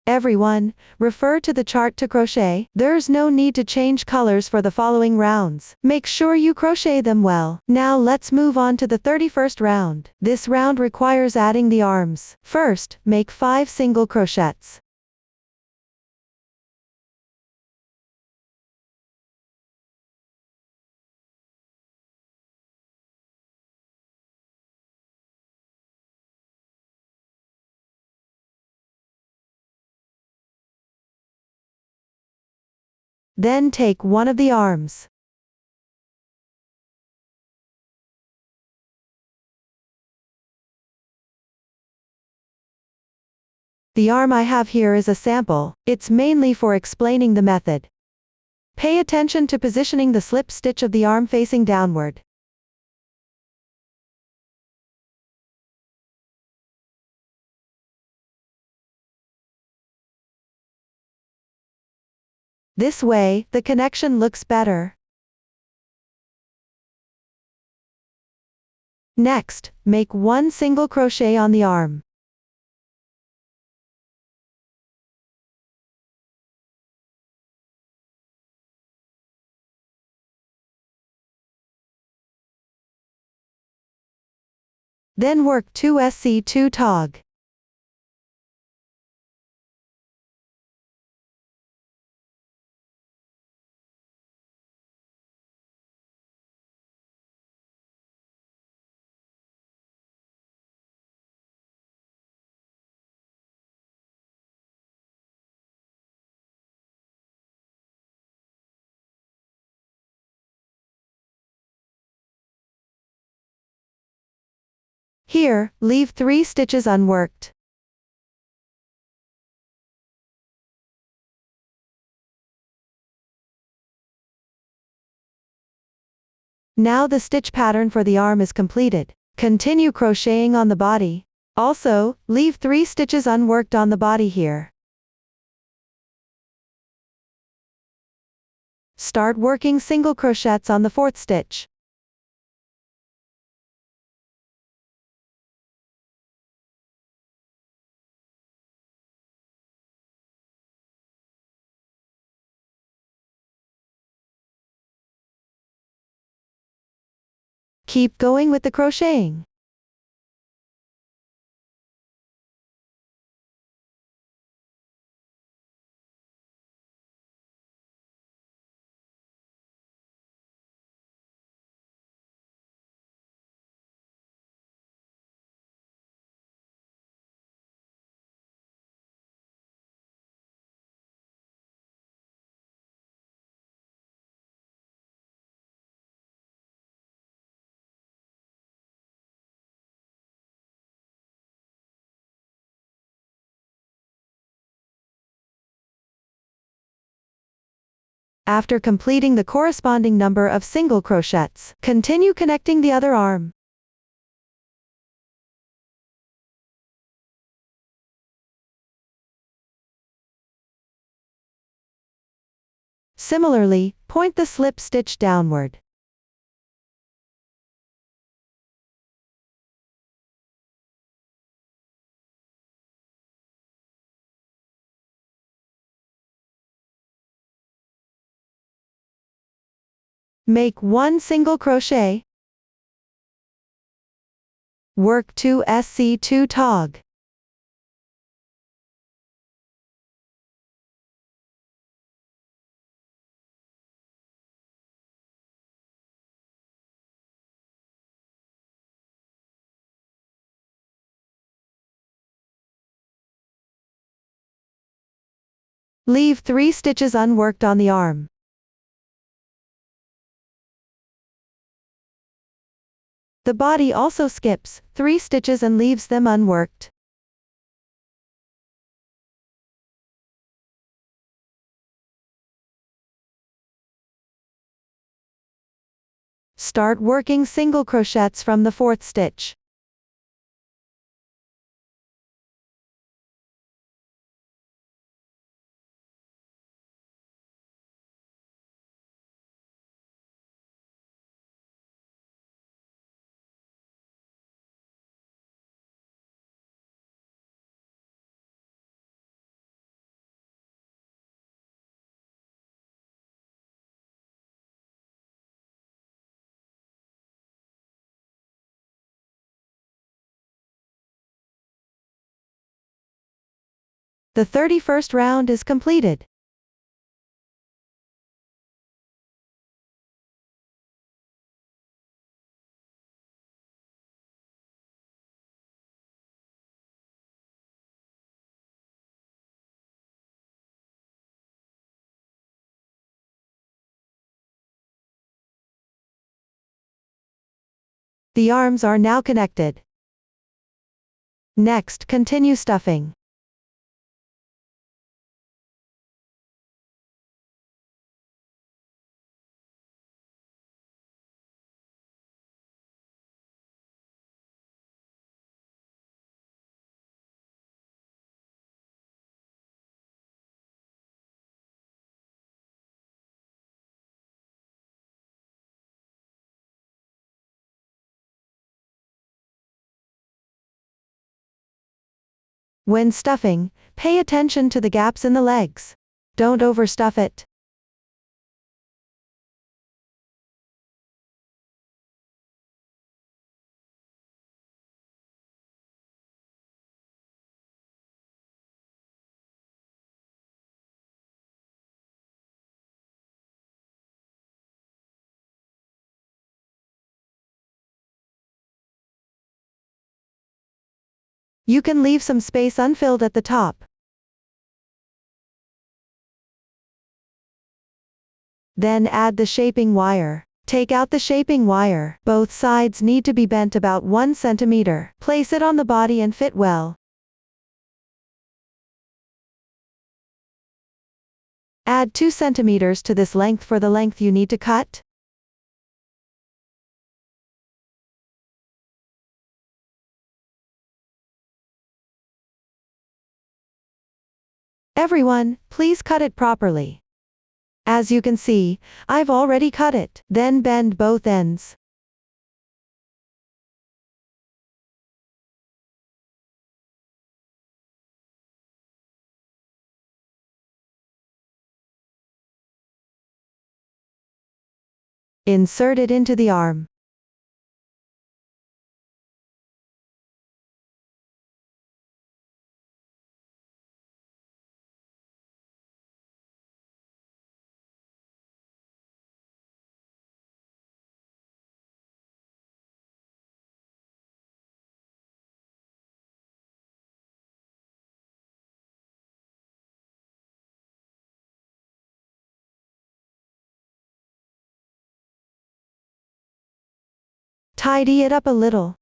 Everyone, refer to the chart to crochet. There's no need to change colors for the following rounds. Make sure you crochet them well. Now let's move on to the 31st round. This round requires adding the arms. First, make 5 single crochets. Then take one of the arms. The arm I have here is a sample. It's mainly for explaining the method. Pay attention to positioning the slip stitch of the arm facing downward. This way, the connection looks better. Next, make 1 single crochet on the arm. Then work 2 SC2 tog. Here, leave 3 stitches unworked. Now the stitch pattern for the arm is completed. Continue crocheting on the body. Also, leave 3 stitches unworked on the body here. Start working single crochets on the 4th stitch. Keep going with the crocheting. After completing the corresponding number of single crochets, continue connecting the other arm. Similarly, point the slip stitch downward. Make 1 single crochet. Work 2 SC2 tog. Leave 3 stitches unworked on the arm. The body also skips 3 stitches and leaves them unworked. Start working single crochets from the 4th stitch. The 31st round is completed. The arms are now connected. Next, continue stuffing. When stuffing, pay attention to the gaps in the legs. Don't overstuff it. You can leave some space unfilled at the top. Then add the shaping wire. Take out the shaping wire. Both sides need to be bent about 1 centimeter. Place it on the body and fit well. Add 2 centimeters to this length for the length you need to cut. Everyone, please cut it properly. As you can see, I've already cut it. Then bend both ends. Insert it into the arm. Tidy it up a little.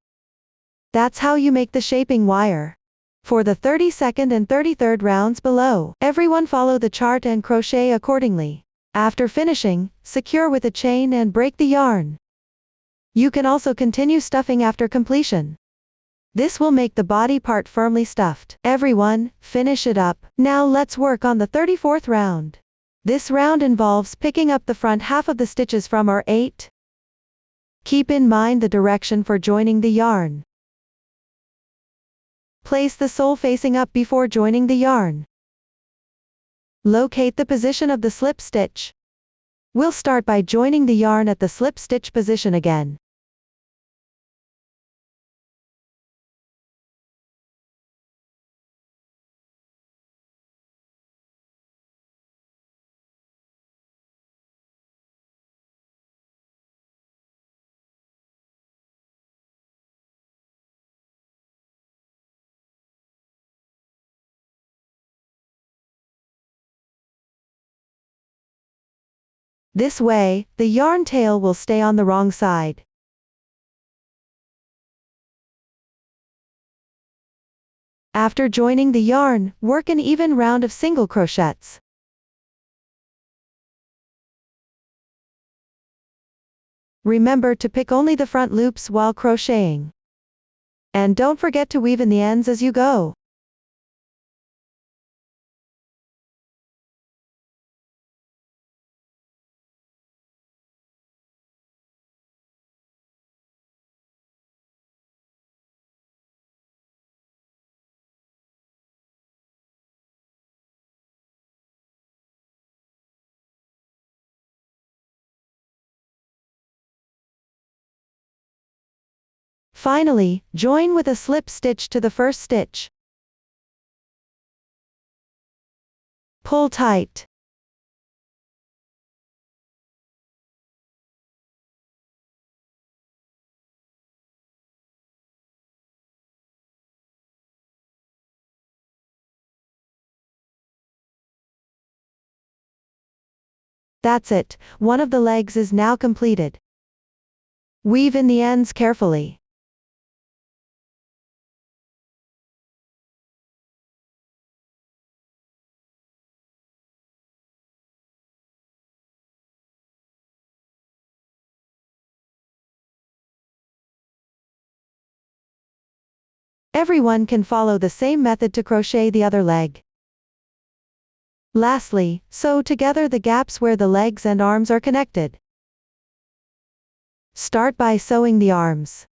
That's how you make the shaping wire. For the 32nd and 33rd rounds below, everyone follow the chart and crochet accordingly. After finishing, secure with a chain and break the yarn. You can also continue stuffing after completion. This will make the body part firmly stuffed. Everyone, finish it up. Now let's work on the 34th round. This round involves picking up the front half of the stitches from our 8. Keep in mind the direction for joining the yarn. Place the sole facing up before joining the yarn. Locate the position of the slip stitch. We'll start by joining the yarn at the slip stitch position again. This way, the yarn tail will stay on the wrong side. After joining the yarn, work an even round of single crochets. Remember to pick only the front loops while crocheting. And don't forget to weave in the ends as you go. Finally, join with a slip stitch to the first stitch. Pull tight. That's it, one of the legs is now completed. Weave in the ends carefully. Everyone can follow the same method to crochet the other leg. Lastly, sew together the gaps where the legs and arms are connected. Start by sewing the arms.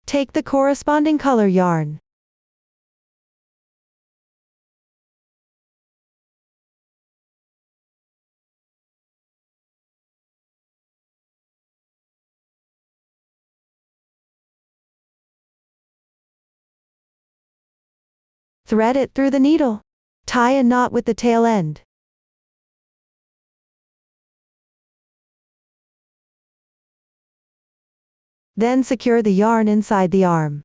Take the corresponding color yarn. Thread it through the needle. Tie a knot with the tail end. Then secure the yarn inside the arm.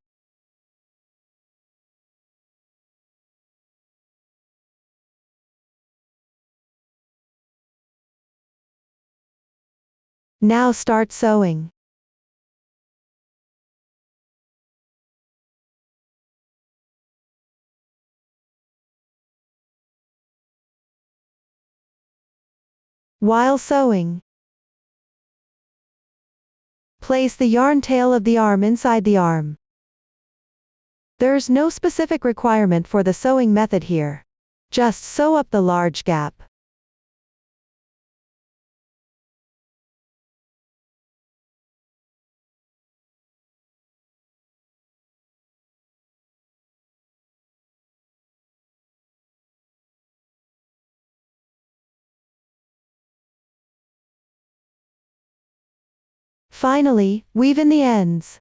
Now start sewing. While sewing, place the yarn tail of the arm inside the arm. There's no specific requirement for the sewing method here. Just sew up the large gap. Finally, weave in the ends.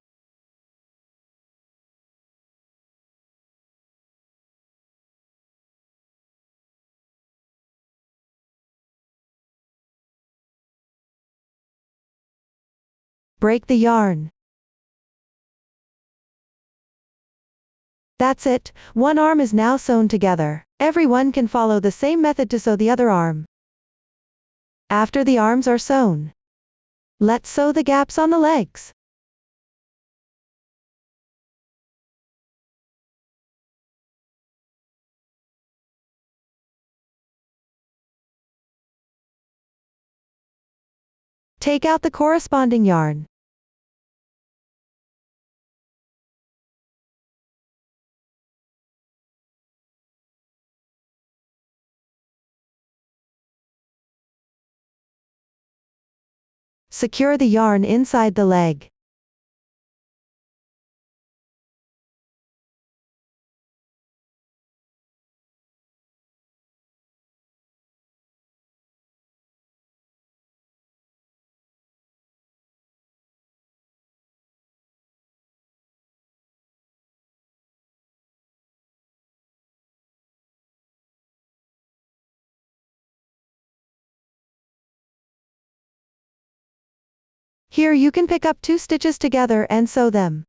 Break the yarn. That's it, one arm is now sewn together. Everyone can follow the same method to sew the other arm. After the arms are sewn, let's sew the gaps on the legs. Take out the corresponding yarn. Secure the yarn inside the leg. Here you can pick up 2 stitches together and sew them.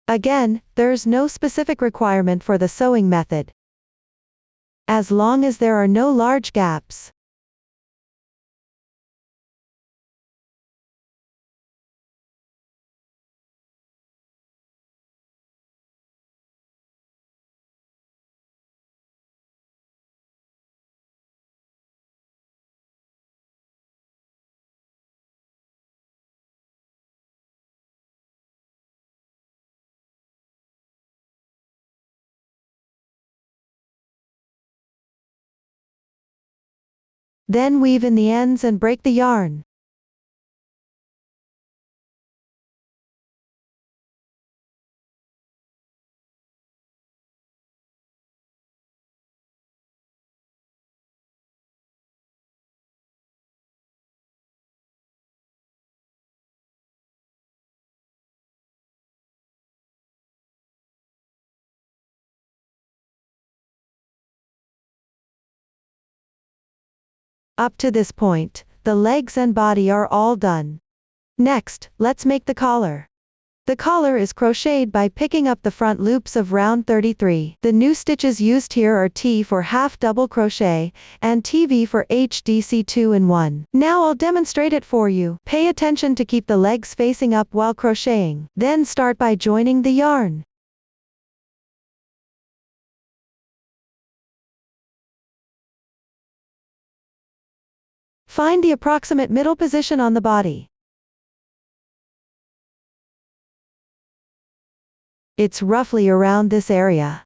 Again, there's no specific requirement for the sewing method, as long as there are no large gaps. Then weave in the ends and break the yarn. Up to this point, the legs and body are all done. Next, let's make the collar. The collar is crocheted by picking up the front loops of round 33. The new stitches used here are T for half double crochet, and TV for HDC 2-in-1. Now I'll demonstrate it for you. Pay attention to keep the legs facing up while crocheting. Then start by joining the yarn. Find the approximate middle position on the body. It's roughly around this area.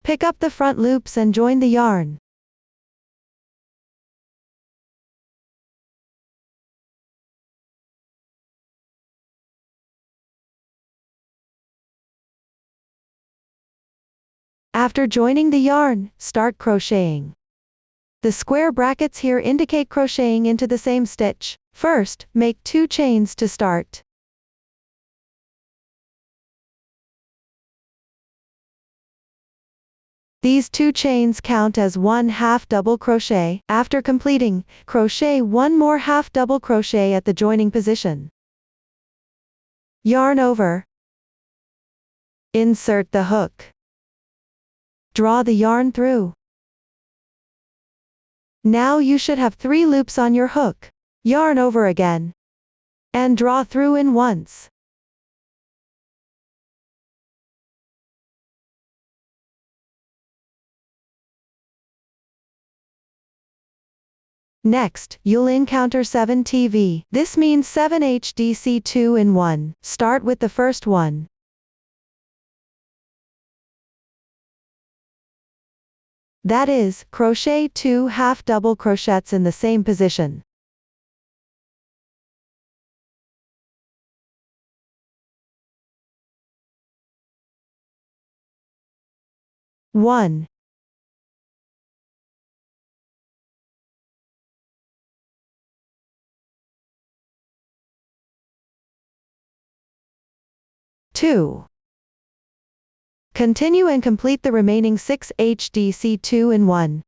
Pick up the front loops and join the yarn. After joining the yarn, start crocheting. The square brackets here indicate crocheting into the same stitch. First, make 2 chains to start. These 2 chains count as 1 half double crochet. After completing, crochet 1 more half double crochet at the joining position. Yarn over. Insert the hook. Draw the yarn through. Now you should have 3 loops on your hook. Yarn over again. And draw through in once. Next, you'll encounter 7 TV. This means 7 HDC 2-in-1. Start with the first one. That is, crochet 2 half double crochets in the same position. One. 2. Continue and complete the remaining 6 HDC 2 in 1.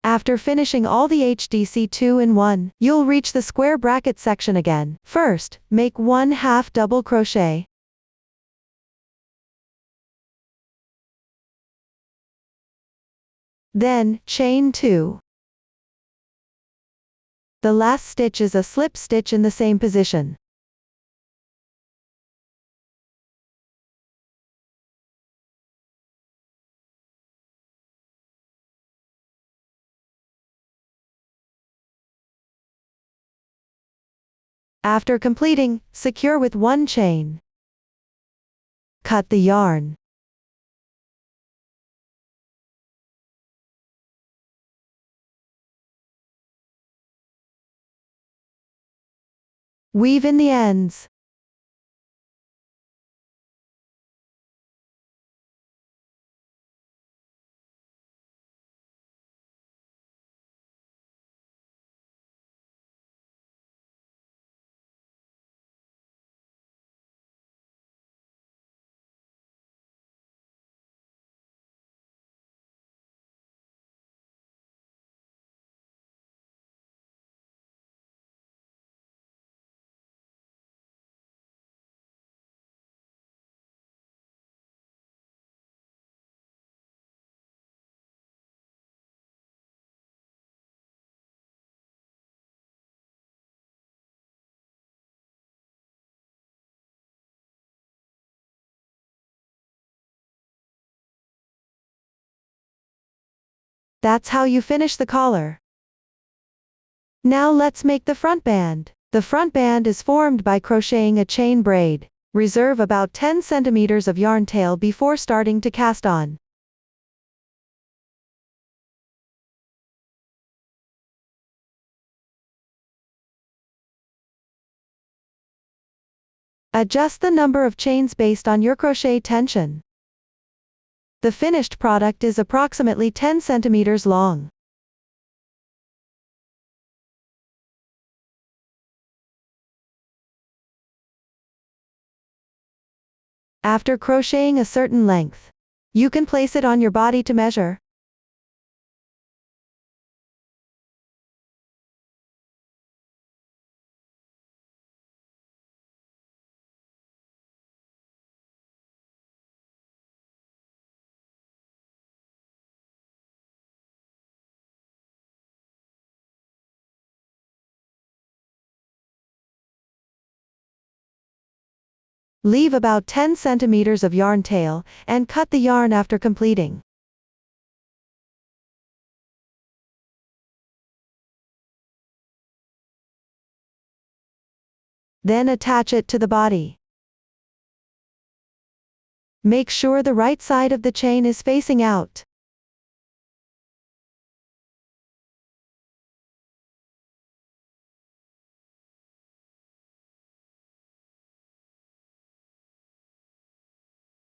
After finishing all the HDC 2 in 1, you'll reach the square bracket section again. First, make 1/2 double crochet. Then, chain 2. The last stitch is a slip stitch in the same position. After completing, secure with 1 chain. Cut the yarn. Weave in the ends. That's how you finish the collar. Now let's make the front band. The front band is formed by crocheting a chain braid. Reserve about 10 centimeters of yarn tail before starting to cast on. Adjust the number of chains based on your crochet tension. The finished product is approximately 10 centimeters long. After crocheting a certain length, you can place it on your body to measure. Leave about 10 centimeters of yarn tail, and cut the yarn after completing. Then attach it to the body. Make sure the right side of the chain is facing out.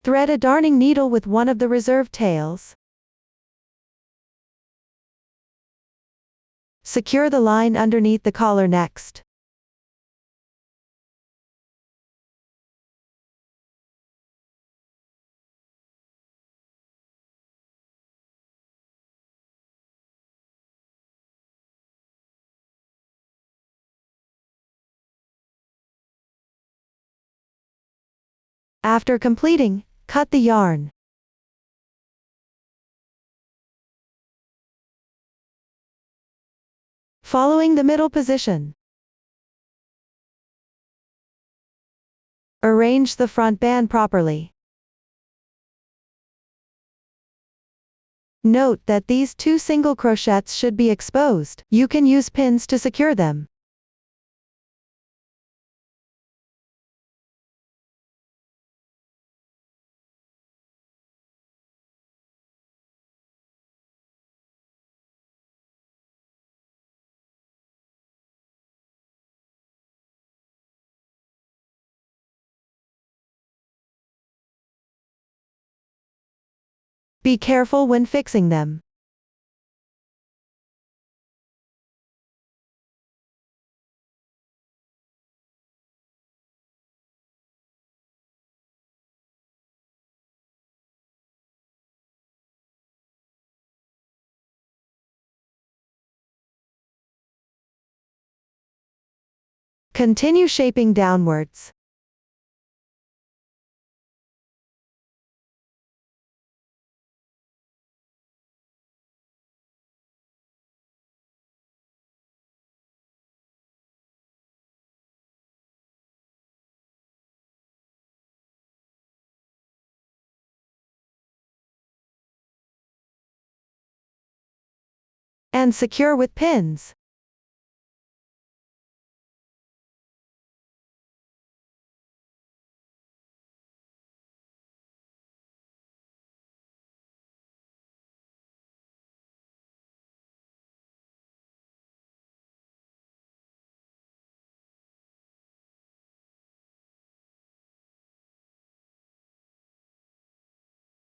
Thread a darning needle with one of the reserved tails. Secure the line underneath the collar next. After completing, cut the yarn. Following the middle position. Arrange the front band properly. Note that these 2 single crochets should be exposed. You can use pins to secure them. Be careful when fixing them. Continue shaping downwards. And secure with pins.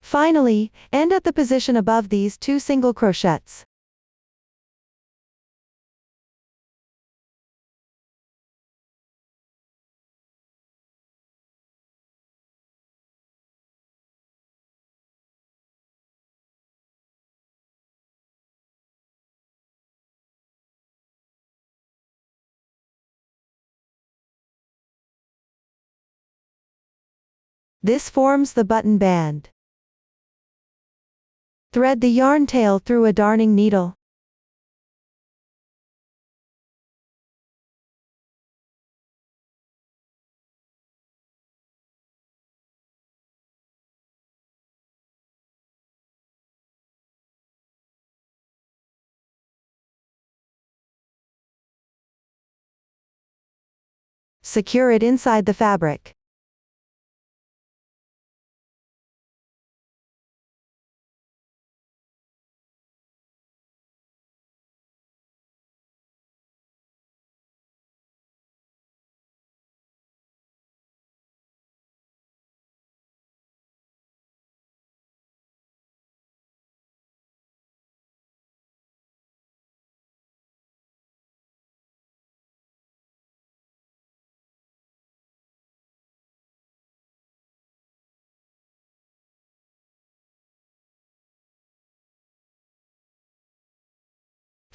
Finally, end at the position above these 2 single crochets. This forms the button band. Thread the yarn tail through a darning needle. Secure it inside the fabric.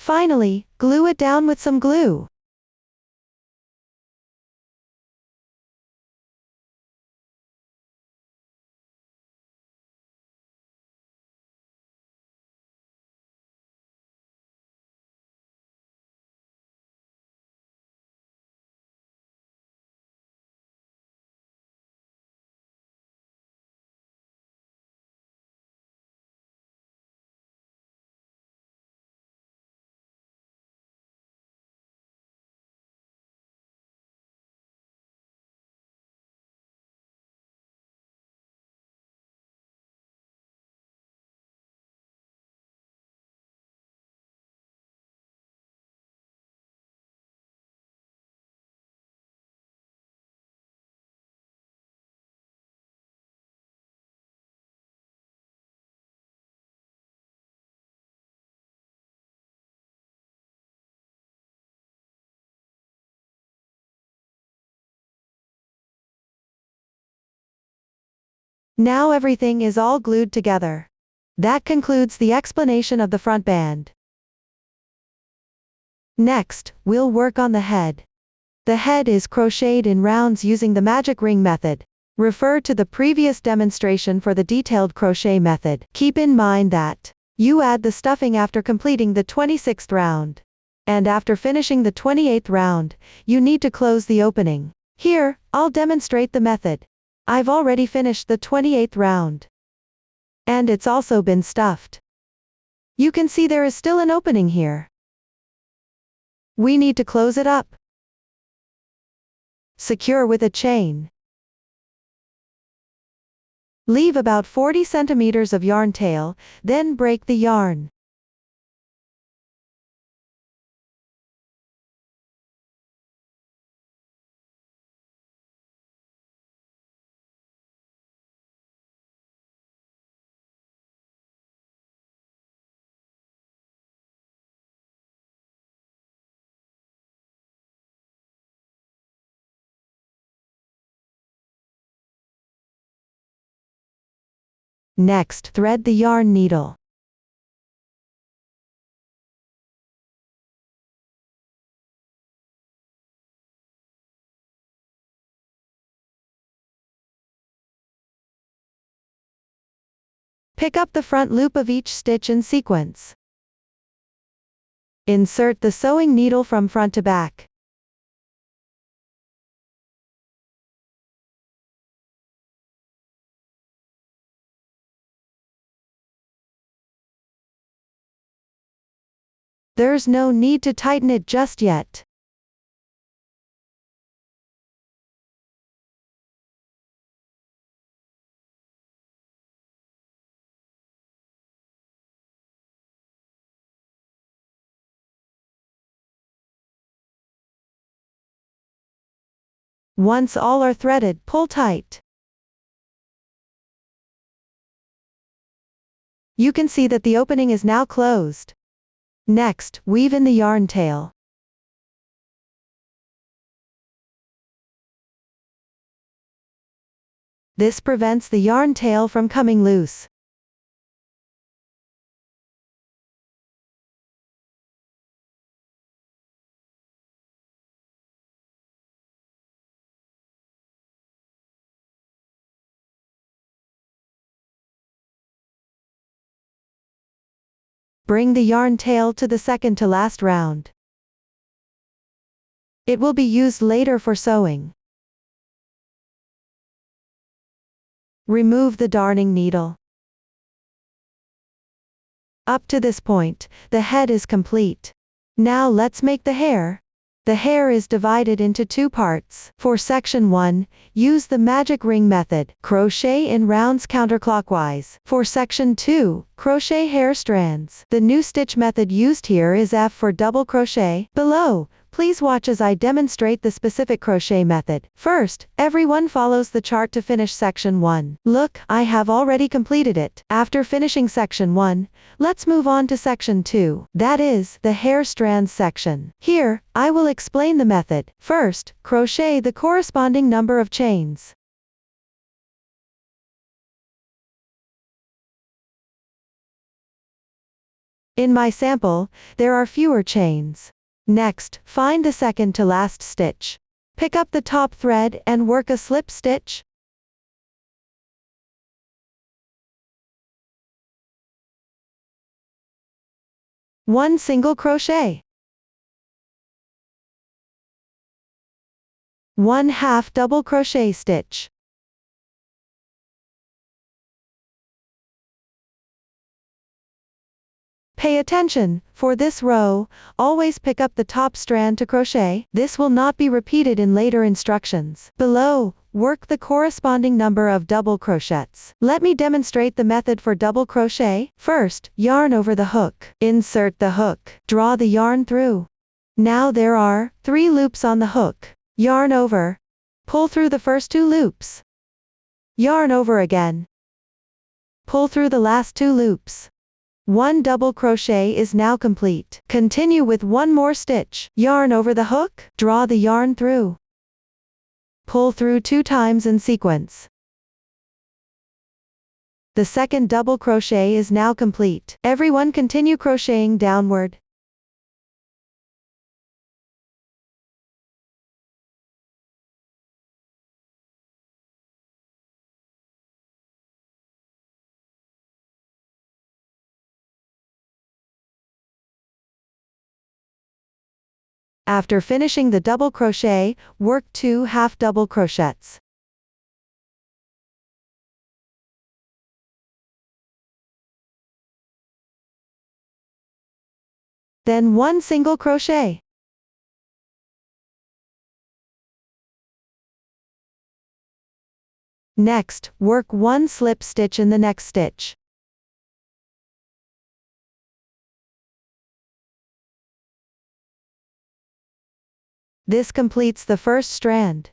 Finally, glue it down with some glue. Now everything is all glued together. That concludes the explanation of the front band. Next, we'll work on the head. The head is crocheted in rounds using the magic ring method. Refer to the previous demonstration for the detailed crochet method. Keep in mind that you add the stuffing after completing the 26th round. And after finishing the 28th round, you need to close the opening. Here, I'll demonstrate the method. I've already finished the 28th round. And it's also been stuffed. You can see there is still an opening here. We need to close it up. Secure with a chain. Leave about 40 centimeters of yarn tail, then break the yarn. Next, thread the yarn needle. Pick up the front loop of each stitch in sequence. Insert the sewing needle from front to back. There's no need to tighten it just yet. Once all are threaded, pull tight. You can see that the opening is now closed. Next, weave in the yarn tail. This prevents the yarn tail from coming loose. Bring the yarn tail to the second to last round. It will be used later for sewing. Remove the darning needle. Up to this point, the head is complete. Now let's make the hair. The hair is divided into two parts. For section 1, use the magic ring method, crochet in rounds counterclockwise. For section 2, crochet hair strands. The new stitch method used here is F for double crochet. Below, please watch as I demonstrate the specific crochet method. First, everyone follows the chart to finish section 1. Look, I have already completed it. After finishing section 1, let's move on to section 2. That is, the hair strands section. Here, I will explain the method. First, crochet the corresponding number of chains. In my sample, there are fewer chains. Next, find the second to last stitch. Pick up the top thread and work a slip stitch. One single crochet. 1/2 double crochet stitch. Pay attention, for this row, always pick up the top strand to crochet. This will not be repeated in later instructions. Below, work the corresponding number of double crochets. Let me demonstrate the method for double crochet. First, yarn over the hook. Insert the hook. Draw the yarn through. Now there are 3 loops on the hook. Yarn over. Pull through the first 2 loops. Yarn over again. Pull through the last 2 loops. 1 double crochet is now complete. Continue with 1 more stitch. Yarn over the hook. Draw the yarn through. Pull through 2 times in sequence. The second double crochet is now complete. Everyone continue crocheting downward. After finishing the double crochet, work 2 half double crochets. Then 1 single crochet. Next, work 1 slip stitch in the next stitch. This completes the first strand.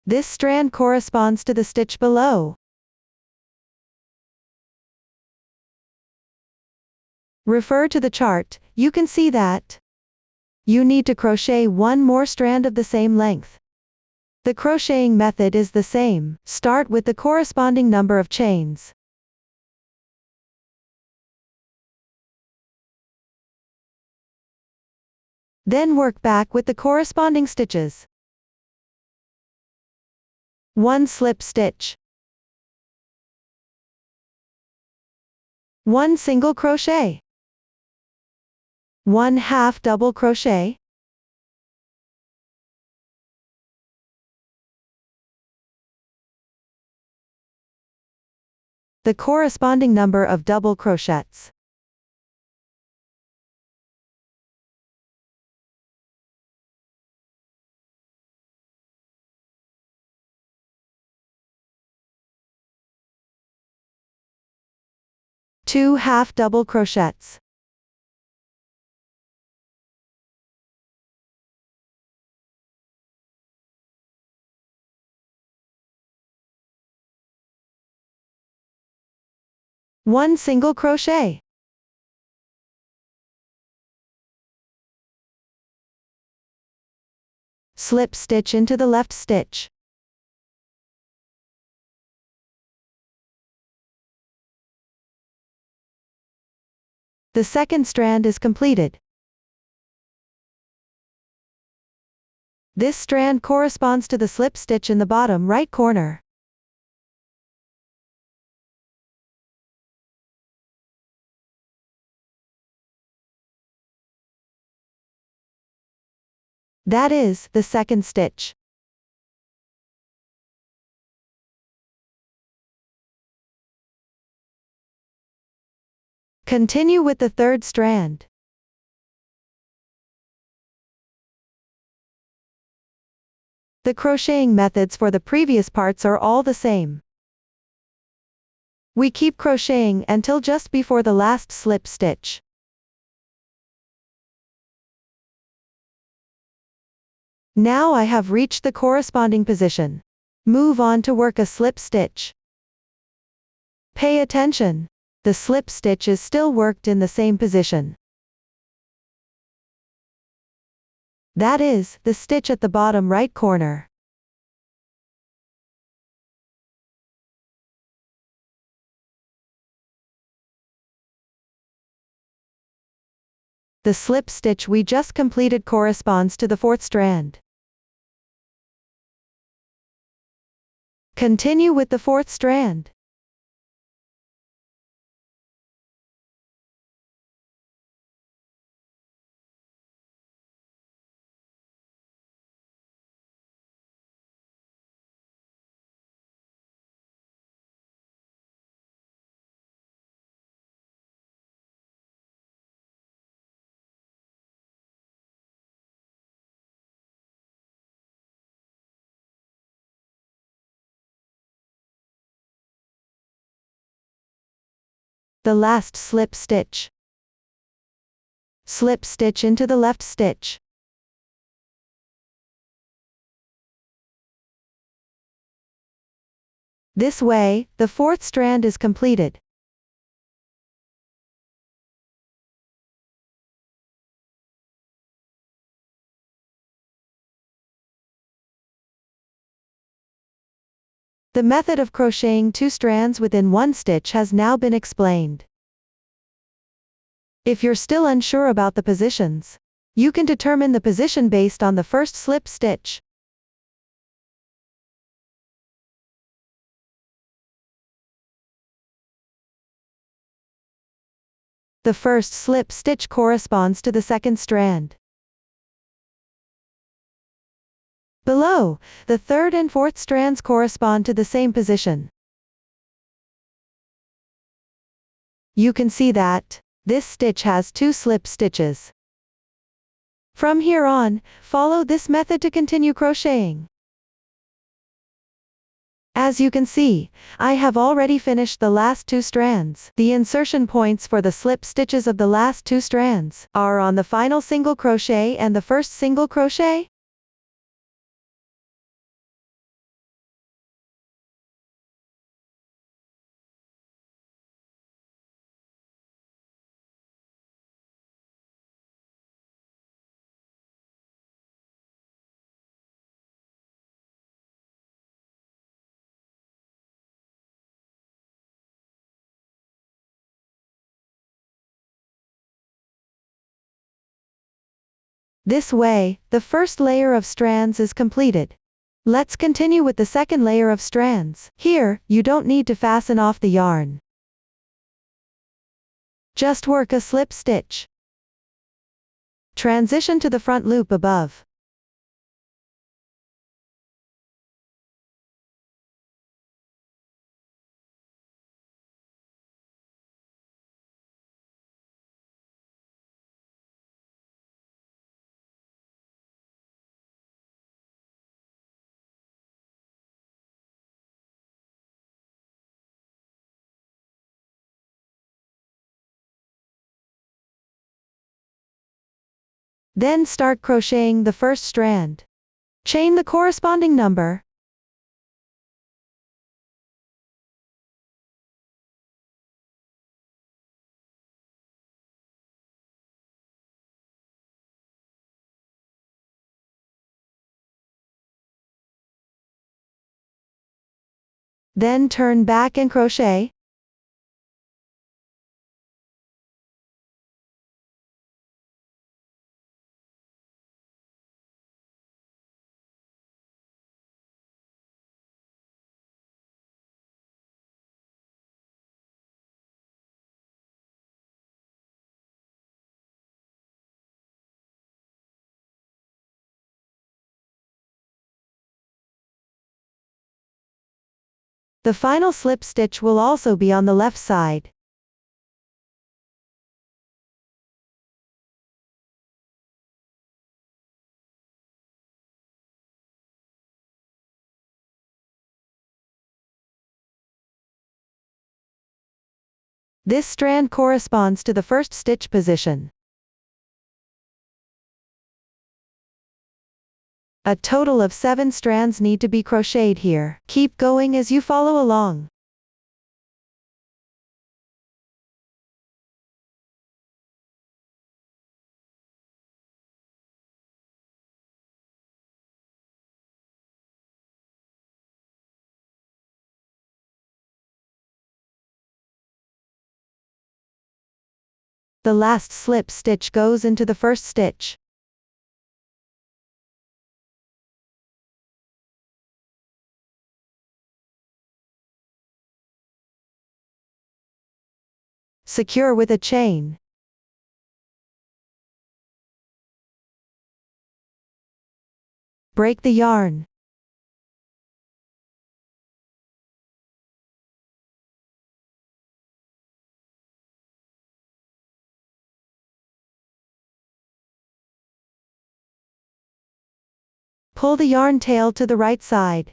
This strand corresponds to the stitch below. . Refer to the chart, you can see that you need to crochet one more strand of the same length. The crocheting method is the same. Start with the corresponding number of chains. Then work back with the corresponding stitches. 1 slip stitch, 1 single crochet, 1 half double crochet, the corresponding number of double crochets. Two half double crochets. One single crochet. Slip stitch into the left stitch. The second strand is completed. This strand corresponds to the slip stitch in the bottom right corner. That is the second stitch. Continue with the third strand. The crocheting methods for the previous parts are all the same. We keep crocheting until just before the last slip stitch. Now I have reached the corresponding position. Move on to work a slip stitch. Pay attention. The slip stitch is still worked in the same position. That is, the stitch at the bottom right corner. The slip stitch we just completed corresponds to the fourth strand. Continue with the fourth strand. The last slip stitch. Slip stitch into the left stitch. This way, the fourth strand is completed. The method of crocheting two strands within one stitch has now been explained. If you're still unsure about the positions, you can determine the position based on the first slip stitch. The first slip stitch corresponds to the second strand. Below, the third and fourth strands correspond to the same position. You can see that this stitch has two slip stitches. From here on, follow this method to continue crocheting. As you can see, I have already finished the last two strands. The insertion points for the slip stitches of the last two strands are on the final single crochet and the first single crochet. This way, the first layer of strands is completed. Let's continue with the second layer of strands. Here, you don't need to fasten off the yarn. Just work a slip stitch. Transition to the front loop above. Then start crocheting the first strand. Chain the corresponding number. Then turn back and crochet. The final slip stitch will also be on the left side. This strand corresponds to the first stitch position. A total of 7 strands need to be crocheted here. Keep going as you follow along. The last slip stitch goes into the first stitch. Secure with a chain. Break the yarn. Pull the yarn tail to the right side.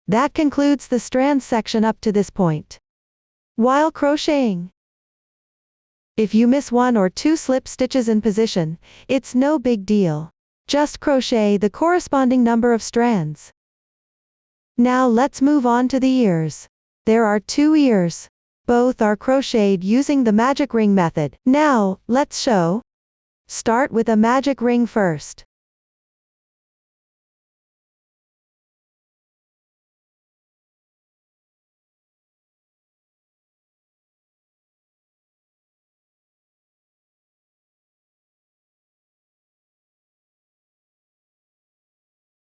That concludes the strand section up to this point. While crocheting, if you miss 1 or 2 slip stitches in position, it's no big deal. Just crochet the corresponding number of strands. Now let's move on to the ears. There are 2 ears. Both are crocheted using the magic ring method. Now, let's show. Start with a magic ring first.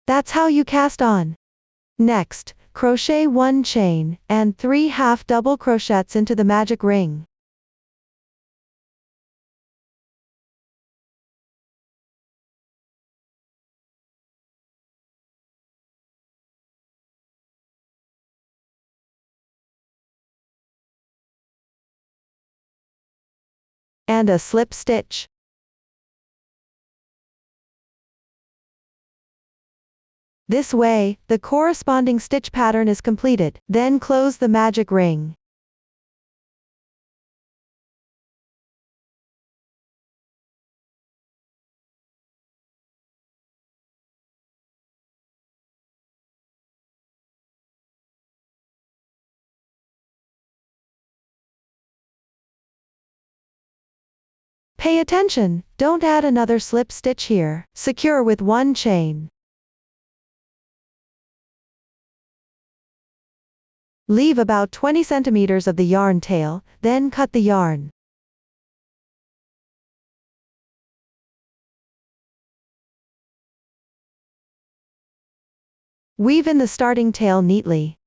That's how you cast on. Next, crochet 1 chain, and 3 half double crochets into the magic ring. And a slip stitch. This way, the corresponding stitch pattern is completed. Then close the magic ring. Pay attention, don't add another slip stitch here. Secure with one chain. Leave about 20 centimeters of the yarn tail, then cut the yarn. Weave in the starting tail neatly.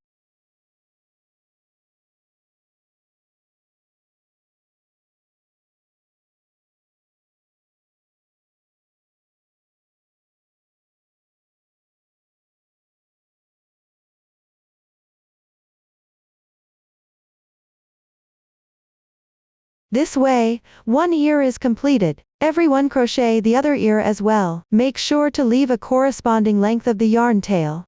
This way, one ear is completed. Everyone crochet the other ear as well. Make sure to leave a corresponding length of the yarn tail.